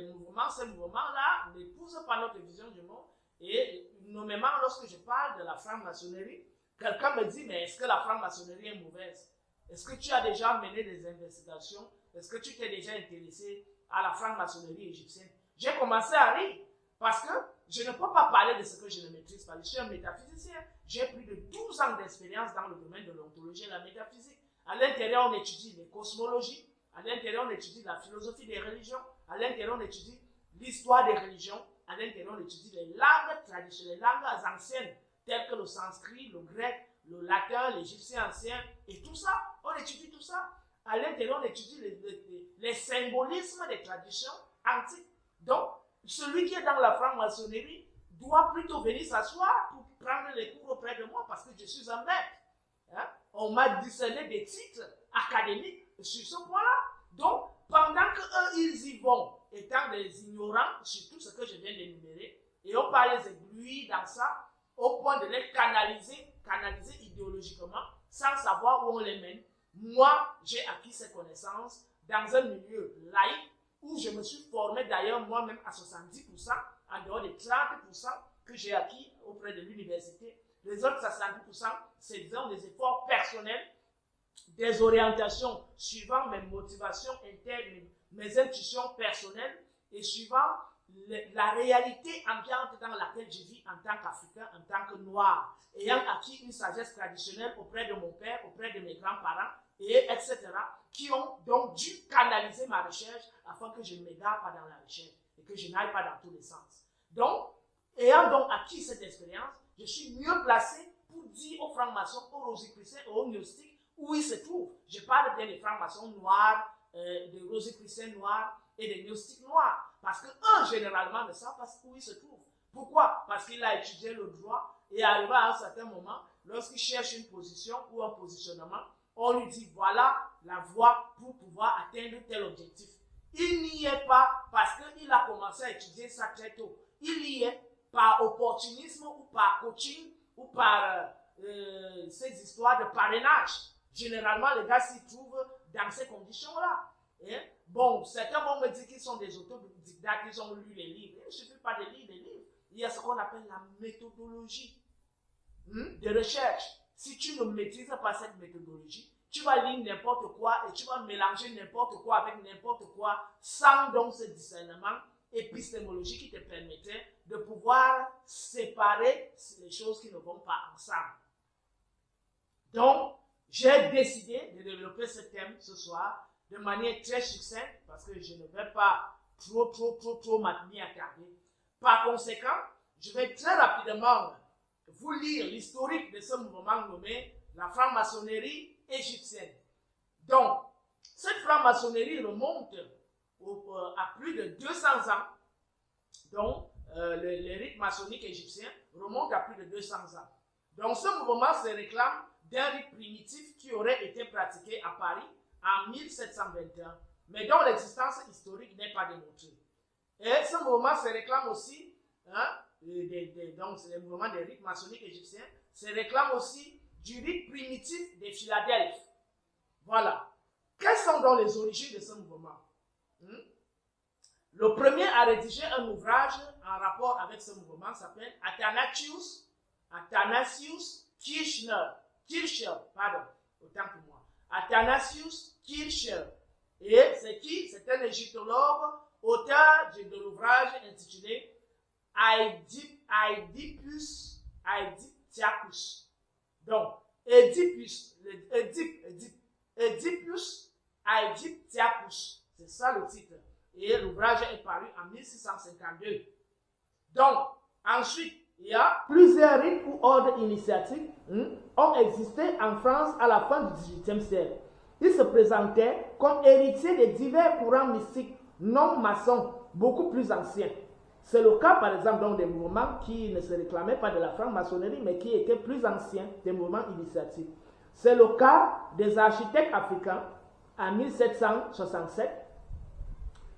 ces mouvements-là n'épousent pas notre vision du monde. Et nommément, lorsque je parle de la franc-maçonnerie, quelqu'un me dit, mais est-ce que la franc-maçonnerie est mauvaise? Est-ce que tu as déjà mené des investigations? Est-ce que tu t'es déjà intéressé à la franc-maçonnerie égyptienne? J'ai commencé à rire parce que je ne peux pas parler de ce que je ne maîtrise pas. Je suis un métaphysicien. J'ai plus de 12 ans d'expérience dans le domaine de l'ontologie et la métaphysique. À l'intérieur, on étudie les cosmologies. À l'intérieur, on étudie la philosophie des religions. À l'intérieur, on étudie l'histoire des religions. À l'intérieur, on étudie les langues traditionnelles, les langues anciennes, telles que le sanskrit, le grec, le latin, l'égyptien ancien, et tout ça. On étudie tout ça. À l'intérieur, on étudie les symbolismes des traditions antiques. Donc, celui qui est dans la franc-maçonnerie doit plutôt venir s'asseoir pour prendre les cours auprès de moi parce que je suis un maître. Hein? On m'a discerné des titres académiques sur ce point-là. Donc, pendant qu'eux, ils y vont, étant des ignorants sur tout ce que je viens d'énumérer, et on parle les éblouir dans ça, au point de les canaliser idéologiquement, sans savoir où on les mène. Moi, j'ai acquis ces connaissances dans un milieu laïque, où je me suis formé d'ailleurs moi-même à 70%, en dehors des 30% que j'ai acquis auprès de l'université. Les autres 70%, c'est disons des efforts personnels, des orientations suivant mes motivations internes, mes intuitions personnelles et suivant la réalité ambiante dans laquelle je vis en tant qu'Africain, en tant que Noir, ayant acquis une sagesse traditionnelle auprès de mon père, auprès de mes grands-parents, et etc., qui ont donc dû canaliser ma recherche afin que je ne m'égare pas dans la recherche et que je n'aille pas dans tous les sens. Donc, ayant donc acquis cette expérience, je suis mieux placé pour dire aux francs-maçons, aux rosicruciens et aux gnostiques où ils se trouvent. Je parle bien des francs-maçons noirs, des rosicruciens noirs et des gnostiques noirs. Parce qu'eux, généralement, ne savent pas où ils se trouvent. Pourquoi? Parce qu'il a étudié le droit et arrivé à un certain moment, lorsqu'il cherche une position ou un positionnement, on lui dit voilà la voie pour pouvoir atteindre tel objectif. Il n'y est pas parce qu'il a commencé à étudier ça très tôt. Il y est par opportunisme ou par coaching ou par ces histoires de parrainage. Généralement, les gars s'y trouvent dans ces conditions-là. Bon, certains vont me dire qu'ils sont des autodidactes, ils ont lu les livres. Il ne suffit pas de lire les livres. Il y a ce qu'on appelle la méthodologie de recherche. Si tu ne maîtrises pas cette méthodologie, tu vas lire n'importe quoi et tu vas mélanger n'importe quoi avec n'importe quoi sans donc ce discernement épistémologique qui te permettait de pouvoir séparer les choses qui ne vont pas ensemble. Donc, j'ai décidé de développer ce thème ce soir de manière très succincte parce que je ne vais pas trop m'y attarder. Par conséquent, je vais très rapidement vous lire l'historique de ce mouvement nommé la franc-maçonnerie égyptienne. Donc, cette franc-maçonnerie remonte à plus de 200 ans. Donc, le rite maçonnique égyptien remonte à plus de 200 ans. Donc, ce mouvement se réclame d'un rite primitif qui aurait été pratiqué à Paris en 1721, mais dont l'existence historique n'est pas démontrée. Et ce mouvement se réclame aussi, donc c'est le mouvement des rites maçonniques égyptiens, se réclame aussi du rite primitif des Philadelphes. Voilà. Quelles sont donc les origines de ce mouvement? Le premier à rédiger un ouvrage en rapport avec ce mouvement s'appelle Athanasius Kircher, autant pour moi. Athanasius Kircher. Et c'est qui? C'est un égyptologue, auteur de l'ouvrage intitulé Aegyptiacus. Donc, Oedipus Aegyptiacus. C'est ça le titre. Et l'ouvrage est paru en 1652. Donc, ensuite, il y a plusieurs rites ou ordres initiatiques ont existé en France à la fin du XVIIIe siècle. Ils se présentaient comme héritiers de divers courants mystiques non maçons, beaucoup plus anciens. C'est le cas, par exemple, donc, des mouvements qui ne se réclamaient pas de la franc-maçonnerie, mais qui étaient plus anciens, des mouvements initiatiques. C'est le cas des architectes africains en 1767.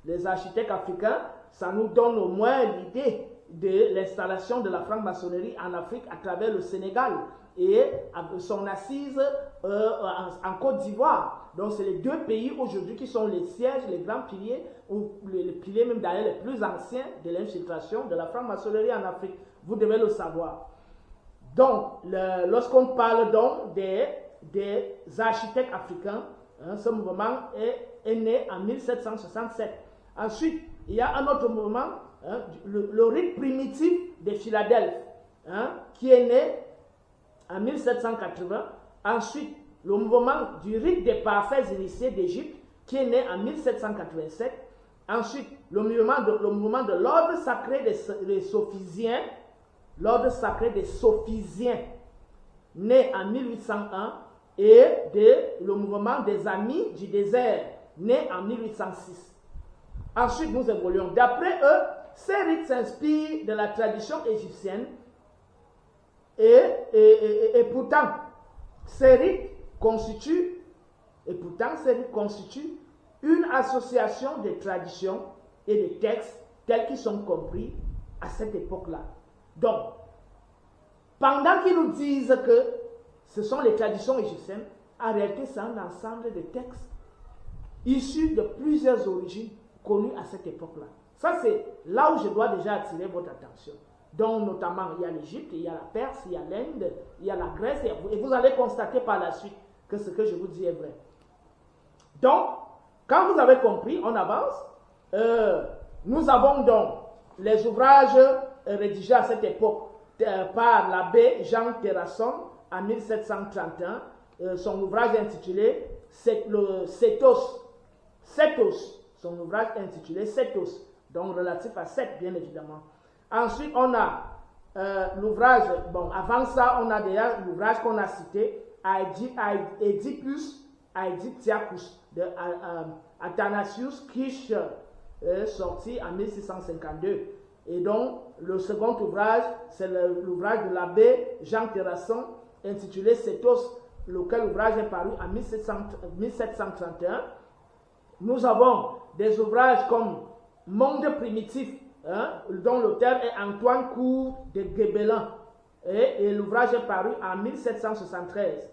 Les architectes africains, ça nous donne au moins l'idée de l'installation de la franc-maçonnerie en Afrique à travers le Sénégal et son assise en Côte d'Ivoire. Donc, c'est les deux pays aujourd'hui qui sont les sièges, les grands piliers, ou les piliers même d'ailleurs les plus anciens de l'infiltration de la franc-maçonnerie en Afrique. Vous devez le savoir. Donc, lorsqu'on parle donc des architectes africains, ce mouvement est né en 1767. Ensuite, il y a un autre mouvement, le rite primitif des Philadelphes, qui est né en 1780. Ensuite, le mouvement du rite des parfaits initiés d'Égypte, qui est né en 1787. Ensuite, le mouvement de l'ordre sacré des Sophisiens, né en 1801, et le mouvement des Amis du désert, né en 1806. Ensuite, nous évoluons. D'après eux, ces rites s'inspirent de la tradition égyptienne et pourtant, ces rites constituent une association de traditions et de textes tels qu'ils sont compris à cette époque-là. Donc, pendant qu'ils nous disent que ce sont les traditions égyptiennes, en réalité, c'est un ensemble de textes issus de plusieurs origines connues à cette époque-là. Ça, c'est là où je dois déjà attirer votre attention. Donc, notamment, il y a l'Égypte, il y a la Perse, il y a l'Inde, il y a la Grèce, et vous allez constater par la suite que ce que je vous dis est vrai. Donc, quand vous avez compris, on avance. Nous avons donc les ouvrages rédigés à cette époque par l'abbé Jean Terrasson en 1731. Son ouvrage intitulé Sétos. Son ouvrage intitulé Sétos, donc relatif à Seth, bien évidemment. Ensuite, on a l'ouvrage, bon, avant ça, on a déjà l'ouvrage qu'on a cité, Aedicus Aedictiacus, de Athanasius Kirch, sorti en 1652. Et donc, le second ouvrage, c'est l'ouvrage de l'abbé Jean Terrasson, intitulé Sétos, lequel ouvrage est paru en 1731. Nous avons des ouvrages comme Monde primitif, dont l'auteur est Antoine Cour de Guébelin, et l'ouvrage est paru en 1773.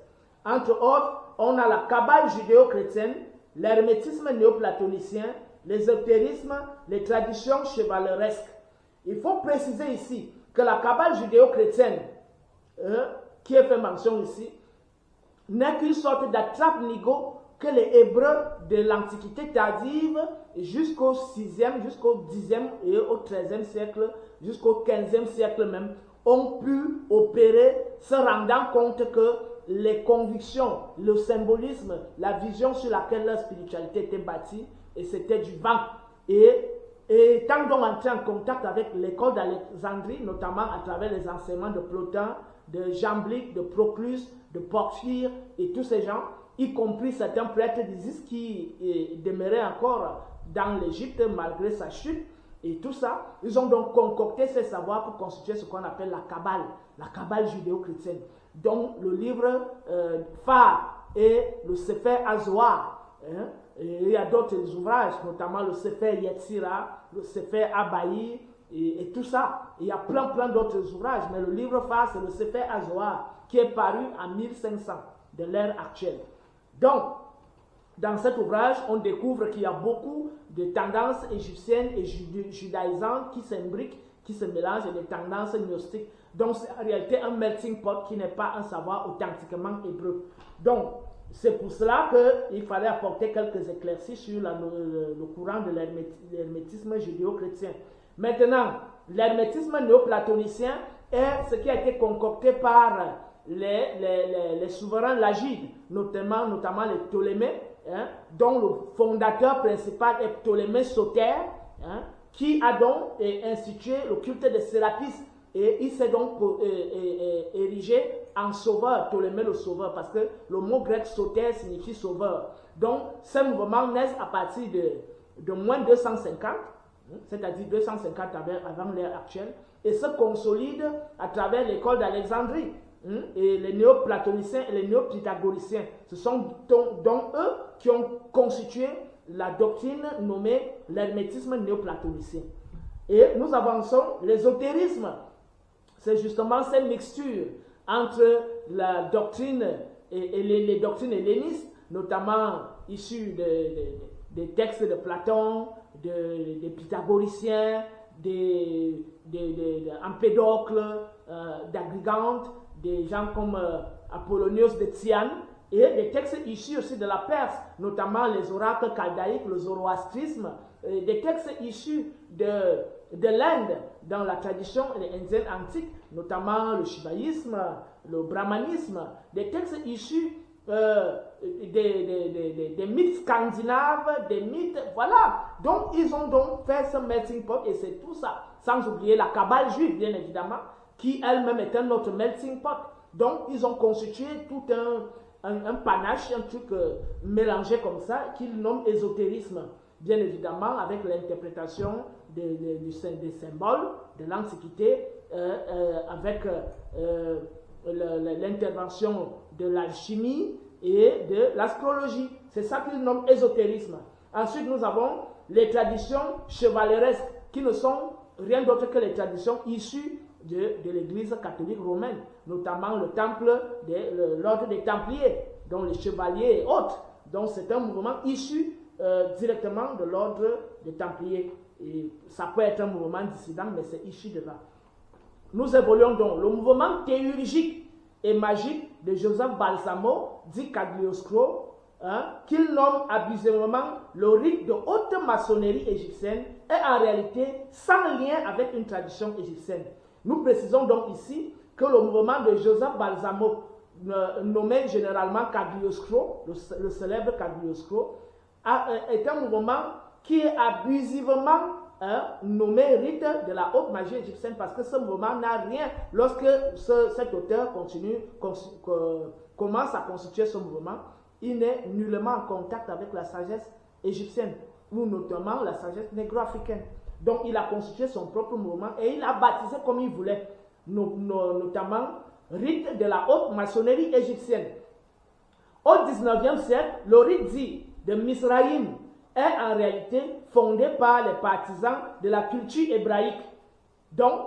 Entre autres, on a la Kabbale judéo-chrétienne, l'hermétisme néoplatonicien, l'ésotérisme, les traditions chevaleresques. Il faut préciser ici que la Kabbale judéo-chrétienne, qui est fait mention ici, n'est qu'une sorte d'attrape-nigo que les Hébreux de l'Antiquité tardive jusqu'au 6e, jusqu'au 10e et au 13e siècle, jusqu'au 15e siècle même, ont pu opérer, se rendant compte que les convictions, le symbolisme, la vision sur laquelle leur spiritualité était bâtie, et c'était du vent. Et étant donc entré en contact avec l'école d'Alexandrie, notamment à travers les enseignements de Plotin, de Jamblique, de Proclus, de Porphyre et tous ces gens, y compris certains prêtres d'Isis qui demeuraient encore dans l'Égypte malgré sa chute et tout ça, ils ont donc concocté ces savoirs pour constituer ce qu'on appelle la Kabbale judéo-chrétienne. Donc le livre phare est le Sefer Azoar. Et il y a d'autres ouvrages, notamment le Sefer Yetzira, le Sefer Abaï et tout ça. Il y a plein d'autres ouvrages, mais le livre phare c'est le Sefer Azoar qui est paru en 1500 de l'ère actuelle. Donc, dans cet ouvrage, on découvre qu'il y a beaucoup de tendances égyptiennes et judaïsantes qui s'imbriquent, qui se mélangent, et des tendances gnostiques. Donc, c'est en réalité un melting pot qui n'est pas un savoir authentiquement hébreu. Donc, c'est pour cela qu'il fallait apporter quelques éclaircies sur le courant de l'hermétisme judéo-chrétien. Maintenant, l'hermétisme néoplatonicien est ce qui a été concocté par les souverains lagides, notamment les Ptolémées, dont le fondateur principal est Ptolémée Soter, qui a donc institué le culte de Sérapis, et il s'est donc érigé en sauveur, Ptolémée le sauveur, parce que le mot grec Soter signifie sauveur. Donc, ces mouvements naissent à partir de moins 250, c'est-à-dire 250 avant l'ère actuelle, et se consolident à travers l'école d'Alexandrie. Et les néoplatoniciens et les néopythagoriciens, ce sont donc eux qui ont constitué la doctrine nommée l'hermétisme néoplatonicien. Et nous avançons, l'ésotérisme, c'est justement cette mixture entre la doctrine et les doctrines hellénistes, notamment issues des textes de Platon, des pythagoriciens, des Empédocle, d'Agrigante, des gens comme Apollonius de Tyane, et des textes issus aussi de la Perse, notamment les oracles chaldéiques, le zoroastrisme, des textes issus de l'Inde, dans la tradition indienne antique, notamment le shivaïsme, le brahmanisme, des textes issus des mythes scandinaves, des mythes, voilà. Donc, ils ont donc fait ce melting pot, et c'est tout ça, sans oublier la Kabbale juive, bien évidemment, qui elle-même est un autre melting pot. Donc, ils ont constitué tout un panache, un truc mélangé comme ça, qu'ils nomment ésotérisme. bien évidemment avec l'interprétation des symboles de l'Antiquité, avec l'intervention de l'alchimie et de l'astrologie. C'est ça qu'ils nomment ésotérisme. Ensuite, nous avons les traditions chevaleresques qui ne sont rien d'autre que les traditions issues de l'Église catholique romaine, notamment le temple, l'ordre des Templiers, dont les chevaliers et autres. Donc c'est un mouvement issu directement de l'ordre des Templiers. Et ça peut être un mouvement dissident, mais c'est issu de là. Nous évoluons donc. Le mouvement théurgique et magique de Joseph Balsamo, dit Cagliostro, qu'il nomme abusivement le rite de haute maçonnerie égyptienne, est en réalité sans lien avec une tradition égyptienne. Nous précisons donc ici que le mouvement de Joseph Balsamo, nommé généralement Cagliostro, le célèbre Cagliostro, est un mouvement qui est abusivement nommé rite de la haute magie égyptienne, parce que ce mouvement n'a rien, lorsque cet auteur commence à constituer ce mouvement, il n'est nullement en contact avec la sagesse égyptienne, ou notamment la sagesse négro-africaine. Donc il a constitué son propre mouvement et il a baptisé comme il voulait, notamment rite de la haute maçonnerie égyptienne. Au 19e siècle, le rite dit de Misraïm est en réalité fondé par les partisans de la culture hébraïque. Donc,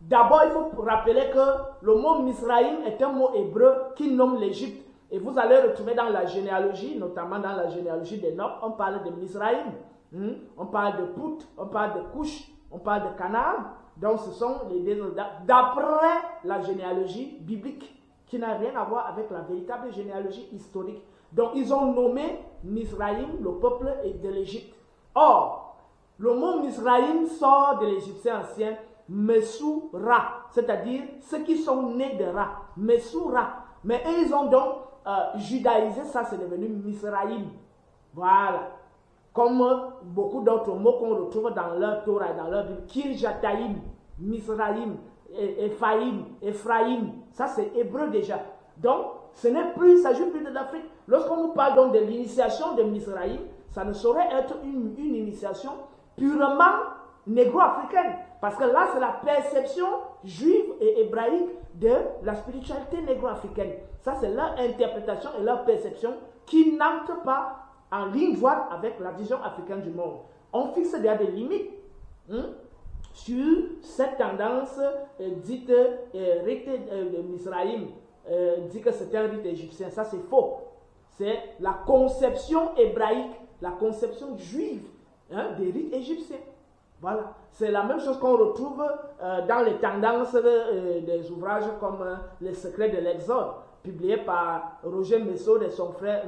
d'abord, il faut rappeler que le mot Misraïm est un mot hébreu qui nomme l'Égypte. Et vous allez retrouver dans la généalogie, notamment dans la généalogie d'Enoch, on parle de Misraïm, on parle de Pout, on parle de Couche, on parle de Canaan. Donc, ce sont les d'après la généalogie biblique, qui n'a rien à voir avec la véritable généalogie historique. Donc, ils ont nommé Misraïm, le peuple de l'Égypte. Or, le mot Misraïm sort de l'égyptien ancien Messoura, c'est-à-dire ceux qui sont nés de Ra, Messoura. Mais eux, ils ont donc judaïsé ça, c'est devenu Misraïm. Voilà. Comme beaucoup d'autres mots qu'on retrouve dans leur Torah et dans leur Bible. Kirjataïm, Misraïm, Ephraïm. Ça, c'est hébreu déjà. Donc, ce n'est plus, il ne s'agit plus de l'Afrique. Lorsqu'on nous parle donc de l'initiation de Misraïm, ça ne saurait être une initiation purement négro-africaine. Parce que là, c'est la perception juive et hébraïque de la spiritualité négro-africaine. Ça, c'est leur interprétation et leur perception qui n'entrent pas en ligne droite avec la vision africaine du monde. On fixe déjà des limites sur cette tendance dite rite de Misraïm, dit que c'est un rite égyptien. Ça, c'est faux. C'est la conception hébraïque, la conception juive des rites égyptiens. Voilà. C'est la même chose qu'on retrouve dans les tendances des ouvrages comme Les secrets de l'Exode, publié par Roger Messaud et son frère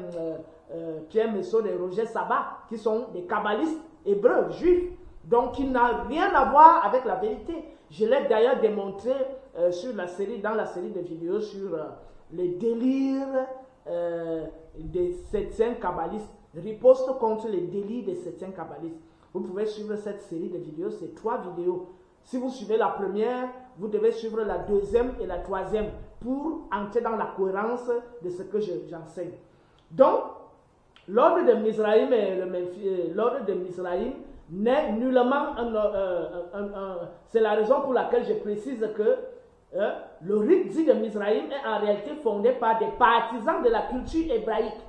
Pierre Messaud et Roger Sabat, qui sont des kabbalistes hébreux, juifs, donc qui n'a rien à voir avec la vérité. Je l'ai d'ailleurs démontré dans la série de vidéos sur les délires des septiens kabbalistes, riposte contre les délires des septiens kabbalistes. Vous pouvez suivre cette série de vidéos, c'est 3 vidéos. Si vous suivez la première, vous devez suivre la deuxième et la troisième pour entrer dans la cohérence de ce que j'enseigne. Donc, l'ordre de Misraïm n'est nullement c'est la raison pour laquelle je précise que le rite dit de Misraïm est en réalité fondé par des partisans de la culture hébraïque.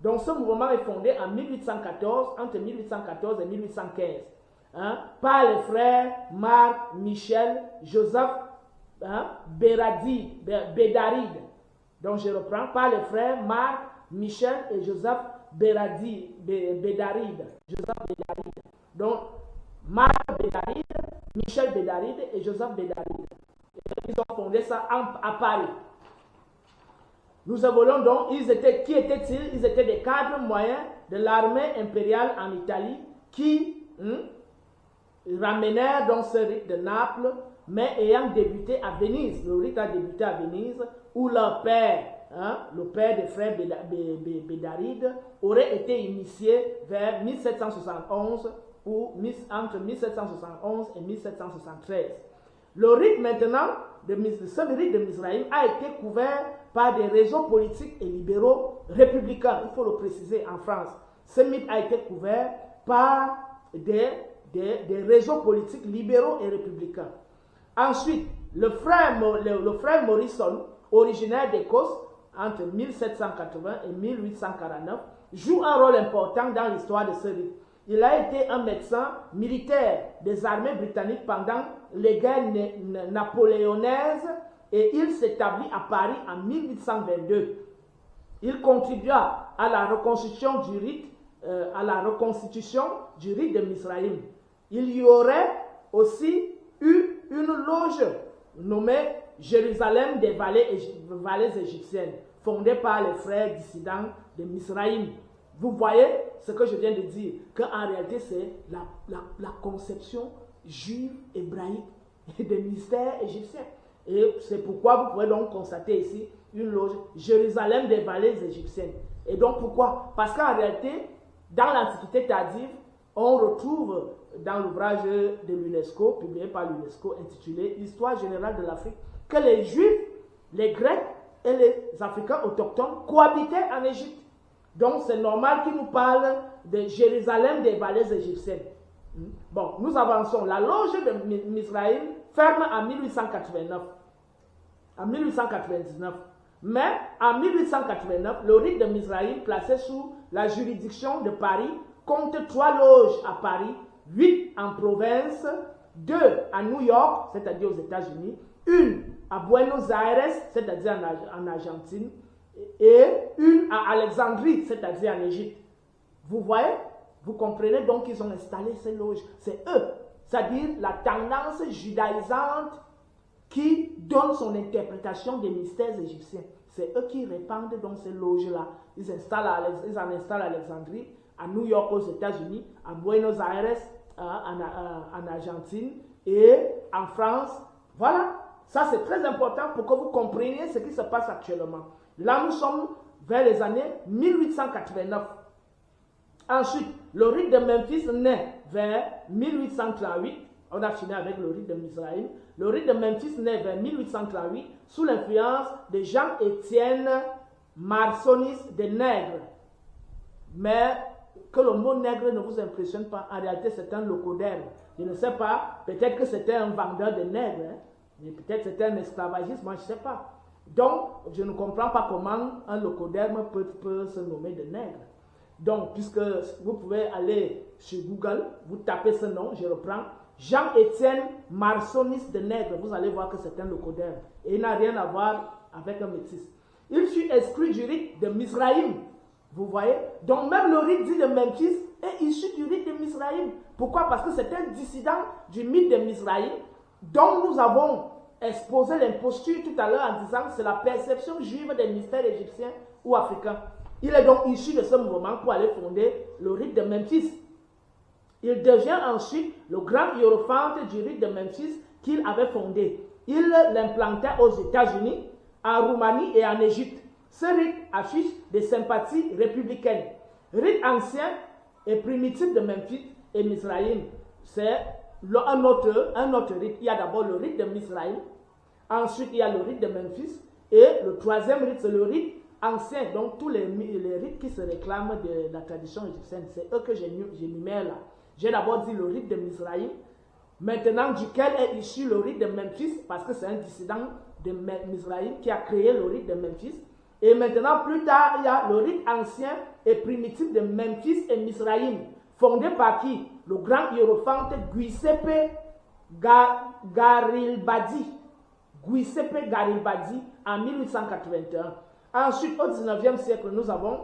Donc ce mouvement est fondé en 1814, entre 1814 et 1815, par les frères Marc, Michel, Joseph Bédaride. Donc je reprends, par les frères Marc, Michel et Joseph Bédaride. Donc Marc Bédaride, Michel Bédaride et Joseph Bédaride. Ils ont fondé ça à Paris. Nous évoluons donc, qui étaient-ils? Ils étaient des cadres moyens de l'armée impériale en Italie qui ramenèrent donc ce rite de Naples, mais ayant débuté à Venise. Le rite a débuté à Venise, où leur père, le père des frères Bédaride, aurait été initié vers 1771 ou entre 1771 et 1773. Le rite maintenant, ce rite de Misraïm a été couvert par des réseaux politiques et libéraux républicains, il faut le préciser en France. Ce mythe a été couvert par des réseaux politiques libéraux et républicains. Ensuite, le frère Morrison, originaire d'Écosse, entre 1780 et 1849, joue un rôle important dans l'histoire de ce rite. Il a été un médecin militaire des armées britanniques pendant les guerres napoléonaises et il s'établit à Paris en 1822. Il contribua à la reconstitution du rite, de Misraïm. Il y aurait aussi eu une loge nommée Jérusalem des vallées égyptiennes, fondée par les frères dissidents de Misraïm. Vous voyez ce que je viens de dire, qu'en réalité c'est la conception juive, hébraïque des mystères égyptiens. Et c'est pourquoi vous pouvez donc constater ici une loge Jérusalem des vallées égyptiennes. Et donc pourquoi? Parce qu'en réalité, dans l'Antiquité tardive, on retrouve dans l'ouvrage de l'UNESCO, publié par l'UNESCO, intitulé Histoire générale de l'Afrique, que les Juifs, les Grecs et les Africains autochtones cohabitaient en Égypte. Donc c'est normal qu'ils nous parlent de Jérusalem des vallées égyptiennes. Bon, nous avançons. La loge de Misraïm ferme en 1889, en 1899. Mais en 1889, le rite de Misraïm, placé sous la juridiction de Paris, compte 3 loges à Paris, 8 en province, 2 à New York, c'est-à-dire aux États-Unis, 1 à Buenos Aires, c'est-à-dire en Argentine, et 1 à Alexandrie, c'est-à-dire en Égypte. Vous voyez? Vous comprenez donc qu'ils ont installé ces loges. C'est eux, c'est-à-dire la tendance judaïsante qui donne son interprétation des mystères égyptiens. C'est eux qui répandent donc ces loges-là. Ils en installent à Alexandrie, à New York aux États-Unis, à Buenos Aires en Argentine et en France. Voilà, ça c'est très important pour que vous compreniez ce qui se passe actuellement. Là nous sommes vers les années 1889. Ensuite, le rite de Memphis naît vers 1838. On a fini avec le rite de Misraïm. Le rite de Memphis naît vers 1838 sous l'influence de Jean-Étienne Marsonis de Nègre. Mais que le mot nègre ne vous impressionne pas, en réalité c'est un locoderme. Je ne sais pas, peut-être que c'était un vendeur de nègres, hein, mais peut-être c'était un esclavagiste, moi je ne sais pas. Donc, je ne comprends pas comment un locoderme peut se nommer de nègre. Donc, puisque vous pouvez aller sur Google, vous tapez ce nom, je reprends, Jean-Étienne Marsonis de Nègre, vous allez voir que c'est un locoderme. Et il n'a rien à voir avec un métis. Il fut exclu du rite de Misraïm. Vous voyez? Donc même le rite dit de Memphis est issu du rite de Misraïm. Pourquoi? Parce que c'est un dissident du mythe de Misraïm dont nous avons exposé l'imposture tout à l'heure en disant que c'est la perception juive des mystères égyptiens ou africains. Il est donc issu de ce mouvement pour aller fonder le rite de Memphis. Il devient ensuite le grand hiérophante du rite de Memphis qu'il avait fondé. Il l'implantait aux États-Unis, en Roumanie et en Égypte. Ce rite affiche des sympathies républicaines. Rite ancien et primitif de Memphis et Misraïm, c'est un autre rite. Il y a d'abord le rite de Misraïm, ensuite il y a le rite de Memphis, et le troisième rite, c'est le rite ancien. Donc tous les rites qui se réclament de la tradition égyptienne, c'est eux que j'énumère là. J'ai d'abord dit le rite de Misraïm, maintenant duquel est issu le rite de Memphis, parce que c'est un dissident de Misraïm qui a créé le rite de Memphis. Et maintenant, plus tard, il y a le rite ancien et primitif de Memphis et Misraïm, fondé par qui? Le grand hiérophante Giuseppe Garibaldi. Giuseppe Garibaldi en 1881. Ensuite, au 19e siècle, nous avons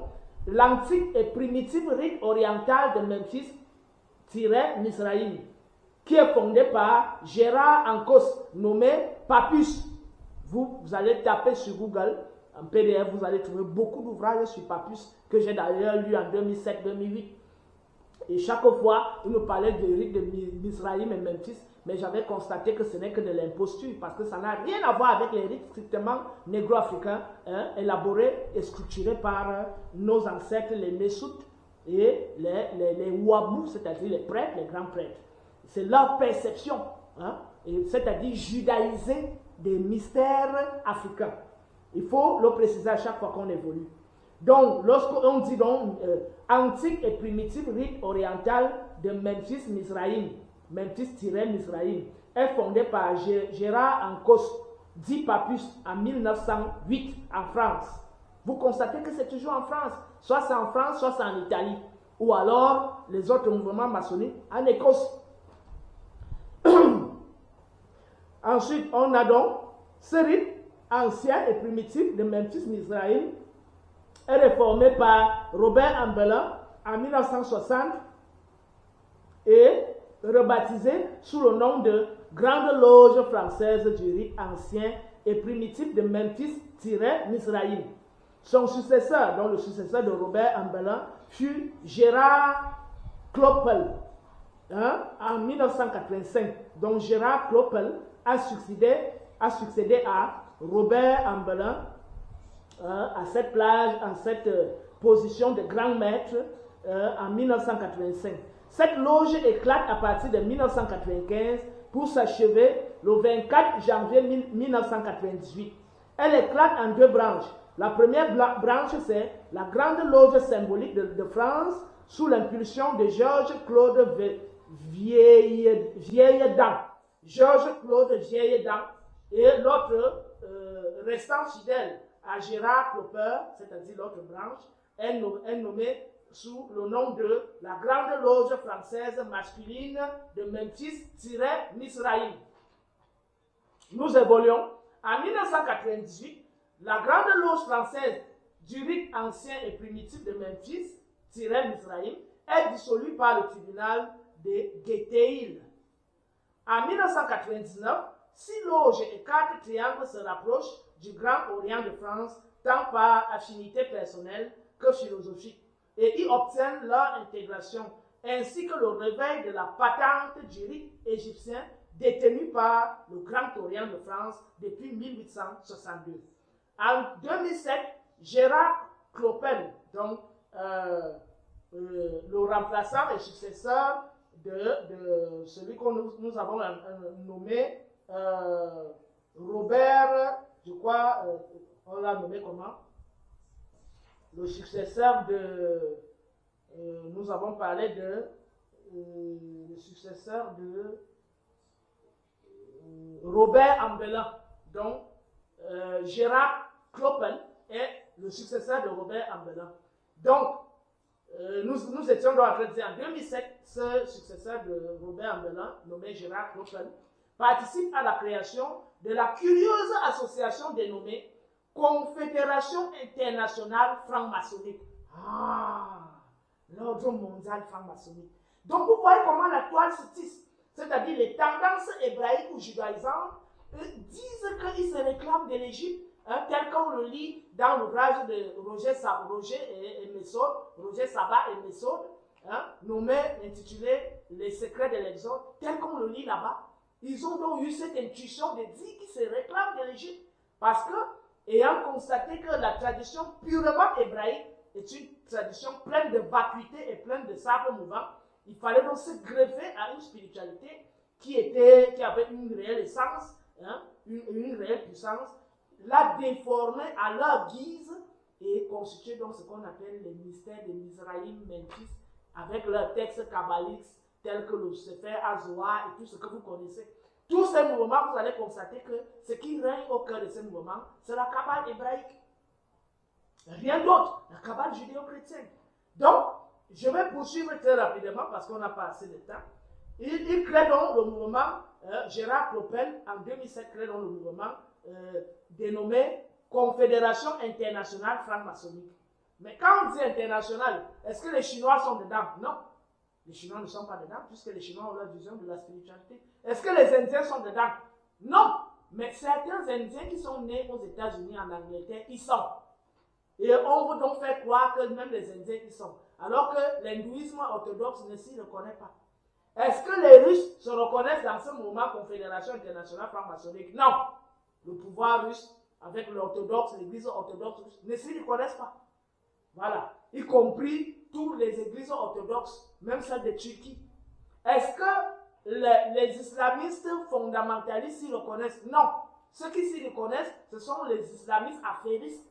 l'antique et primitif rite oriental de Memphis-Misraïm, qui est fondé par Gérard Ancos, nommé Papus. Vous allez taper sur Google, en PDF, vous allez trouver beaucoup d'ouvrages sur Papus, que j'ai d'ailleurs lu en 2007-2008. Et chaque fois, il nous parlait du rite de Misraïm et Memphis, mais j'avais constaté que ce n'est que de l'imposture, parce que ça n'a rien à voir avec les rites strictement négro-africains, hein, élaborés et structurés par nos ancêtres, les Messoutes et les Ouabous, c'est-à-dire les prêtres, les grands prêtres. C'est leur perception, hein, c'est-à-dire judaïser des mystères africains. Il faut le préciser à chaque fois qu'on évolue. Donc, lorsqu'on dit donc antique et primitif rite oriental de Memphis-Misraïm, Memphis-Misraïm, est fondé par Gérard Ancos, dit Papus, en 1908 en France. Vous constatez que c'est toujours en France. Soit c'est en France, soit c'est en Italie. Ou alors les autres mouvements maçonniques en Écosse. Ensuite, on a donc ce rite ancien et primitif de Memphis-Misraïm est réformé par Robert Ambelin en 1960 et rebaptisé sous le nom de Grande Loge française du rite ancien et primitif de Memphis-Misraïm. Son successeur, donc le successeur de Robert Ambelin, fut Gérard Kloppel en 1985. Donc Gérard Kloppel a succédé à Robert Ambelin à cette plage, en cette position de grand maître en 1985. Cette loge éclate à partir de 1995 pour s'achever le 24 janvier 1998. Elle éclate en deux branches. La première branche, c'est la Grande Loge symbolique de France sous l'impulsion de Georges-Claude Vieilledan. Georges-Claude Vieilledan et l'autre restant fidèle à Gérard Klopper, c'est-à-dire l'autre branche, est nommée sous le nom de la Grande Loge française masculine de Memphis-Misraïm. Nous évoluons. En 1998, la Grande Loge française du rite ancien et primitif de Memphis-Misraïm est dissolue par le tribunal de Guétéil. En 1999, 6 loges et 4 triangles se rapprochent du Grand Orient de France, tant par affinité personnelle que philosophique, et y obtiennent leur intégration, ainsi que le réveil de la patente du rite égyptien détenu par le Grand Orient de France depuis 1862. En 2007, Gérard Kloppel, donc le remplaçant et successeur de celui que nous avons nommé Robert, je crois, on l'a nommé comment? Le successeur de, nous avons parlé de, le successeur de Robert Ambelin. Donc, Gérard Kloppel est le successeur de Robert Ambelin. Donc, nous étions dans la train de dire en 2007, ce successeur de Robert Ambelin, nommé Gérard Kloppel, participe à la création de la curieuse association dénommée Confédération internationale franc-maçonnique. L'ordre mondial franc-maçonnique. Donc, vous voyez comment la toile se tisse. C'est-à-dire les tendances hébraïques ou judaïsantes disent qu'ils se réclament de l'Égypte, tel qu'on le lit dans l'ouvrage de Roger Sabat et Messod, nommé, intitulé Les secrets de l'Exode, tel qu'on le lit là-bas. Ils ont donc eu cette intuition de dire qu'ils se réclament de l'Égypte. Parce que, ayant constaté que la tradition purement hébraïque est une tradition pleine de vacuité et pleine de sable mouvant, il fallait donc se greffer à une spiritualité qui avait une réelle essence, une réelle puissance, la déformer à leur guise et constituer donc ce qu'on appelle les mystères de Misraïm, Memphis, avec leurs textes kabbaliques tels que le Sefer Azoa et tout ce que vous connaissez. Tous ces mouvements, vous allez constater que ce qui règne au cœur de ces mouvements, c'est la Kabbale hébraïque. Rien d'autre, la Kabbale judéo-chrétienne. Donc, je vais poursuivre très rapidement parce qu'on n'a pas assez de temps. Il crée donc le mouvement, Gérard Kloppel, en 2007, crée donc le mouvement dénommé Confédération internationale franc-maçonnique. Mais quand on dit internationale, est-ce que les Chinois sont dedans? Non. Les Chinois ne sont pas dedans, puisque les Chinois ont leur vision de la spiritualité. Est-ce que les Indiens sont dedans? Non. Mais certains Indiens qui sont nés aux États-Unis, en Angleterre, ils sont. Et on veut donc faire croire que même les Indiens y sont. Alors que l'hindouisme orthodoxe ne s'y reconnaît pas. Est-ce que les Russes se reconnaissent dans ce mouvement Confédération internationale franc-maçonnique? Non. Le pouvoir russe, avec l'orthodoxe, l'église orthodoxe russe, ne s'y reconnaissent pas. Voilà. Y compris toutes les églises orthodoxes, même celles de Turquie. Est-ce que les islamistes fondamentalistes s'y reconnaissent? Non. Ceux qui s'y reconnaissent, ce sont les islamistes affairistes,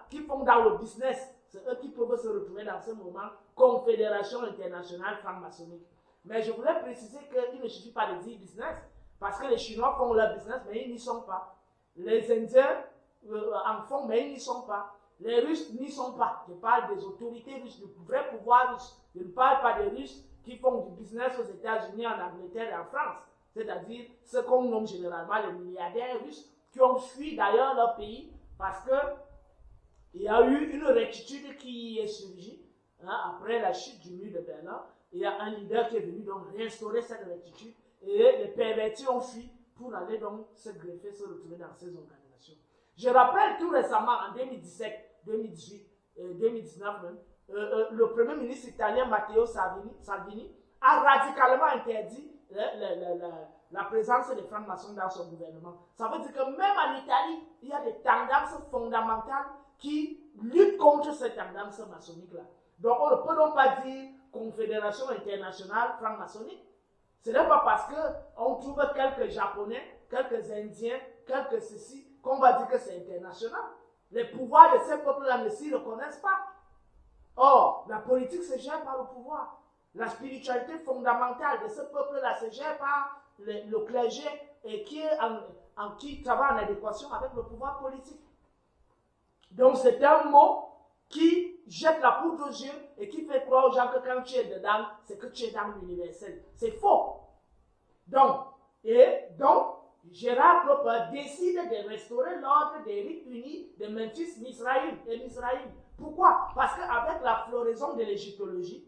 qui font dans le business. c'est eux qui peuvent se retrouver dans ce moment Confédération internationale franc-maçonnique. Mais je voulais préciser qu'il ne suffit pas de dire business, parce que les Chinois font leur business, mais ils n'y sont pas. Les Indiens en font, mais ils n'y sont pas. Les Russes n'y sont pas. Je parle des autorités russes, du vrai pouvoir russe. Je ne parle pas des Russes qui font du business aux États-Unis, en Angleterre et en France. C'est-à-dire ce qu'on nomme généralement les milliardaires russes, qui ont fui d'ailleurs leur pays parce qu'il y a eu une rectitude qui est surgie après la chute du mur de Berlin. Il y a un leader qui est venu donc réinstaurer cette rectitude et les pervertis ont fui pour aller donc se greffer, se retrouver dans ces organisations. Je rappelle tout récemment, en 2017, 2018, 2019 même, le premier ministre italien Matteo Salvini a radicalement interdit la présence des francs-maçons dans son gouvernement. Ça veut dire que même en Italie, il y a des tendances fondamentales qui luttent contre ces tendances maçonniques-là. Donc on ne peut donc pas dire Confédération internationale franc-maçonnique. Ce n'est pas parce qu'on trouve quelques Japonais, quelques Indiens, quelques ceci, qu'on va dire que c'est international. Les pouvoirs de ces peuples-là ne s'y reconnaissent pas. Or, la politique se gère par le pouvoir. La spiritualité fondamentale de ce peuple-là se gère par le clergé et qui travaille en adéquation avec le pouvoir politique. Donc c'est un mot qui jette la poudre aux yeux et qui fait croire aux gens que quand tu es dedans, c'est que tu es dans l'universel. C'est faux. Donc, Gérard Klopp décide de restaurer l'ordre des rites unis de Memphis, Misraïm et Misraïm. Pourquoi? Parce qu'avec la floraison de l'égyptologie,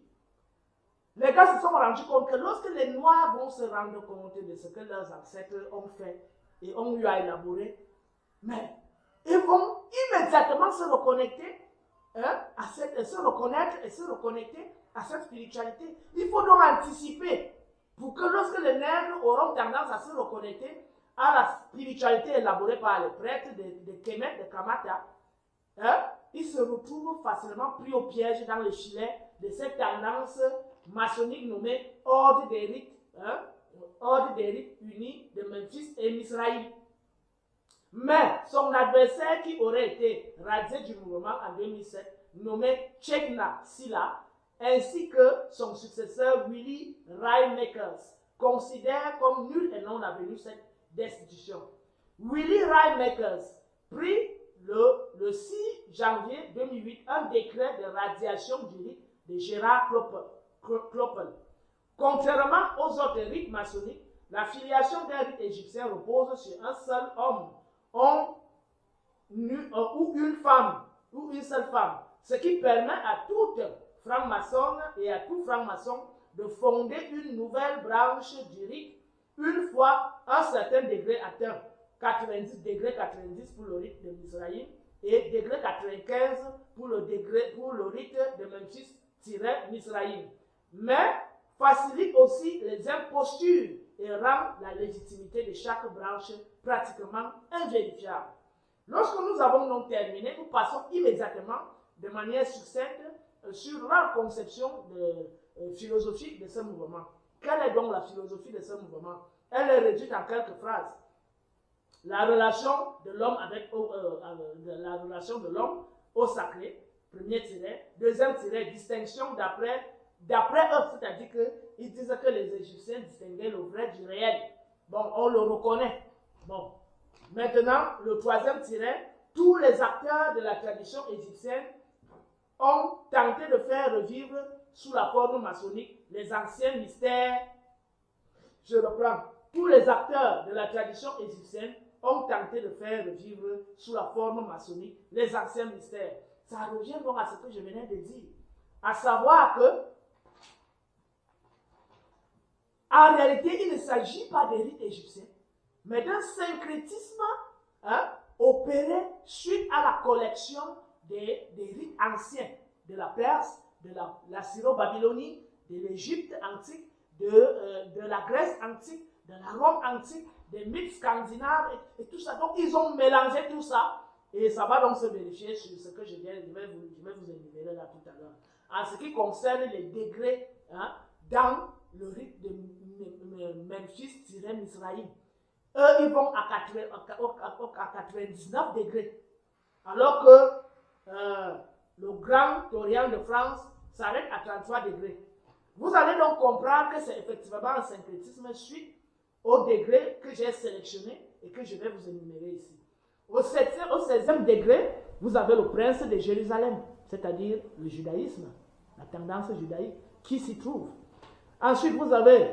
les gars se sont rendus compte que lorsque les Noirs vont se rendre compte de ce que leurs ancêtres ont fait et ont eu à élaborer, mais ils vont immédiatement se reconnecter, se reconnaître et se reconnecter à cette spiritualité. Il faut donc anticiper pour que lorsque les nègres auront tendance à se reconnecter à la spiritualité élaborée par les prêtres de Kemet, de Kamata, ils se retrouvent facilement pris au piège dans le filet de cette tendance maçonnique nommée Ordre des rites unis de Memphis et Misraïm. Mais son adversaire qui aurait été radié du mouvement en 2007, nommé Chekna Silla, ainsi que son successeur Willie Ryemakers, considèrent comme nul et non avenu cette destitution. Willie Ryemakers prit le 6 janvier 2008 un décret de radiation du rite de Gérard Kloppel. Contrairement aux autres rites maçonniques, la filiation d'un rite égyptien repose sur un seul homme ou une femme, ou une seule femme, ce qui permet à toute franc-maçonne et à tout franc-maçon de fonder une nouvelle branche du rite une fois un certain degré atteint, 90 pour le rite de Misraïm et degré 95 pour le rite de Memphis-Misraïm. Mais facilite aussi les impostures et rend la légitimité de chaque branche pratiquement invérifiable. Lorsque nous avons donc terminé, nous passons immédiatement de manière succincte sur la conception philosophique de ce mouvement. Quelle est donc la philosophie de ce mouvement? Elle est réduite en quelques phrases. La relation de l'homme la relation de l'homme au sacré, premier tiret. Deuxième tiret, distinction d'après eux, c'est-à-dire qu'ils disent que les Égyptiens distinguaient le vrai du réel. Bon, on le reconnaît. Bon. Maintenant, le troisième tiret, tous les acteurs de la tradition égyptienne ont tenté de faire revivre sous la forme maçonnique les anciens mystères. Je reprends. Tous les acteurs de la tradition égyptienne ont tenté de faire revivre sous la forme maçonnique les anciens mystères. Ça revient donc à ce que je venais de dire. À savoir que, en réalité, il ne s'agit pas des rites égyptiens, mais d'un syncrétisme opéré suite à la collection des rites anciens de la Perse, de la Syro-Babylonie, de l'Égypte antique, de la Grèce antique, de la Rome antique, des mythes scandinaves et tout ça. Donc ils ont mélangé tout ça et ça va donc se vérifier sur ce que je vais vous énumérer là tout à l'heure. En ce qui concerne les degrés dans le rite de Memphis-Misraïm, eux ils vont à 99 degrés. Alors que le Grand Orient de France s'arrête à 33 degrés. Vous allez donc comprendre que c'est effectivement un syncrétisme suite au degré que j'ai sélectionné et que je vais vous énumérer ici. Au 16e degré, vous avez le prince de Jérusalem, c'est-à-dire le judaïsme, la tendance judaïque, qui s'y trouve. Ensuite, vous avez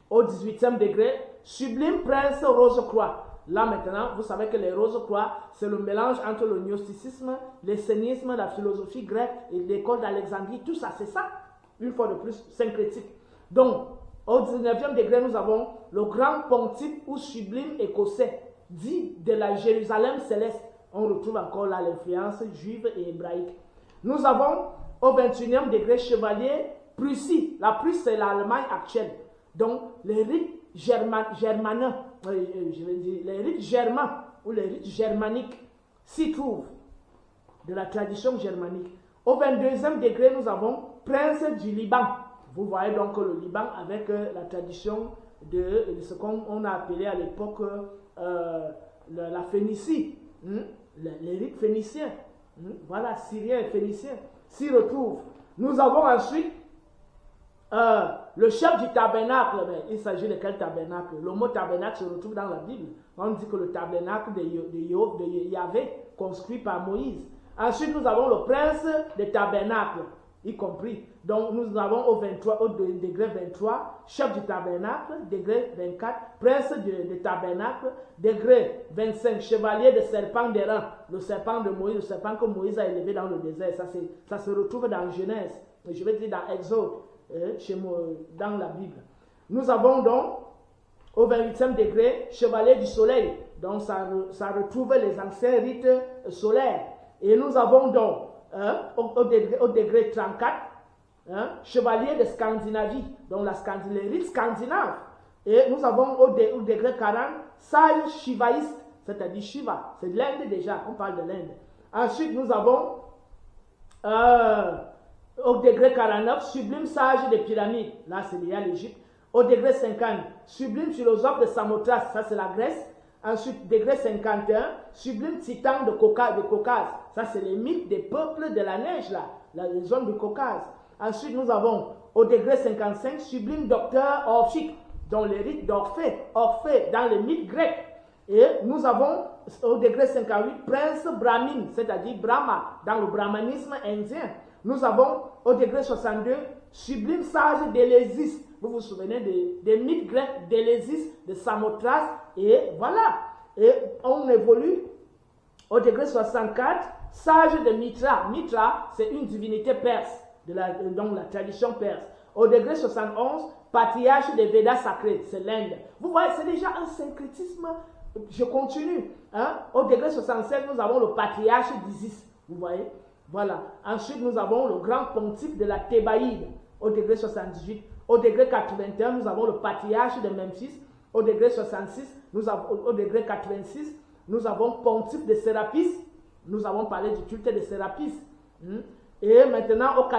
au 18e degré, sublime prince Rose-Croix. Là maintenant, vous savez que les Rose-Croix, c'est le mélange entre le gnosticisme, l'essénisme, la philosophie grecque et l'école d'Alexandrie. Tout ça, c'est ça, une fois de plus, syncrétique. Donc, au 19e degré, nous avons le grand pontife ou sublime écossais, dit de la Jérusalem céleste. On retrouve encore là l'influence juive et hébraïque. Nous avons au 21e degré chevalier Prussie. La Prusse, c'est l'Allemagne actuelle. Donc, les rites germaniens, les rites germains ou les rites germaniques s'y trouvent, de la tradition germanique. Au 22e degré, nous avons prince du Liban. Vous voyez donc le Liban avec la tradition de ce qu'on a appelé à l'époque la Phénicie, les rites phéniciens. Voilà, syriens et phéniciens s'y retrouvent. Nous avons ensuite le chef du tabernacle. Il s'agit de quel tabernacle? Le mot tabernacle se retrouve dans la Bible. On dit que le tabernacle de Yahvé, construit par Moïse. Ensuite, nous avons le prince des tabernacles, y compris. Donc, nous avons au degré 23, chef du tabernacle, degré 24, prince des tabernacles, degré 25, chevalier de serpent d'airain, le serpent de Moïse, le serpent que Moïse a élevé dans le désert. Ça se retrouve dans Genèse, je vais dire dans Exode, dans la Bible. Nous avons donc, au 28e degré, chevalier du soleil. Donc, ça retrouve les anciens rites solaires. Et nous avons donc, au degré 34, chevalier de Scandinavie, donc les rites scandinaves. Et nous avons au degré 40, sage shivaïste, c'est-à-dire Shiva, c'est l'Inde déjà, on parle de l'Inde. Ensuite, nous avons au degré 49, sublime sage des pyramides, là c'est lié à l'Égypte. Au degré 50, sublime philosophe de Samothrace, ça c'est la Grèce. Ensuite, degré 51, sublime titan de Caucase. Ça, c'est les mythes des peuples de la neige, là, la zone du Caucase. Ensuite, nous avons, au degré 55, sublime docteur orphique, dont les rites d'Orphée, dans les mythes grecs. Et nous avons, au degré 58, prince brahmine, c'est-à-dire Brahma, dans le brahmanisme indien. Nous avons, au degré 62, sublime sage d'Élésis. Vous vous souvenez des mythes grecs d'Élésis, de Samothrace, et voilà. Et on évolue au degré 64, sage de Mitra. Mitra, c'est une divinité perse, donc la tradition perse. Au degré 71, patriarche des Védas sacrés, c'est l'Inde. Vous voyez, c'est déjà un syncrétisme. Je continue. Au degré 76, nous avons le patriarche d'Isis. Vous voyez? Voilà. Ensuite, nous avons le grand pontife de la Thébaïde, au degré 78. Au degré 81, nous avons le patriarche de Memphis. Au degré 66, au degré 86, nous avons pontife de Sérapis. Nous avons parlé du culte de Sérapis. Et maintenant, au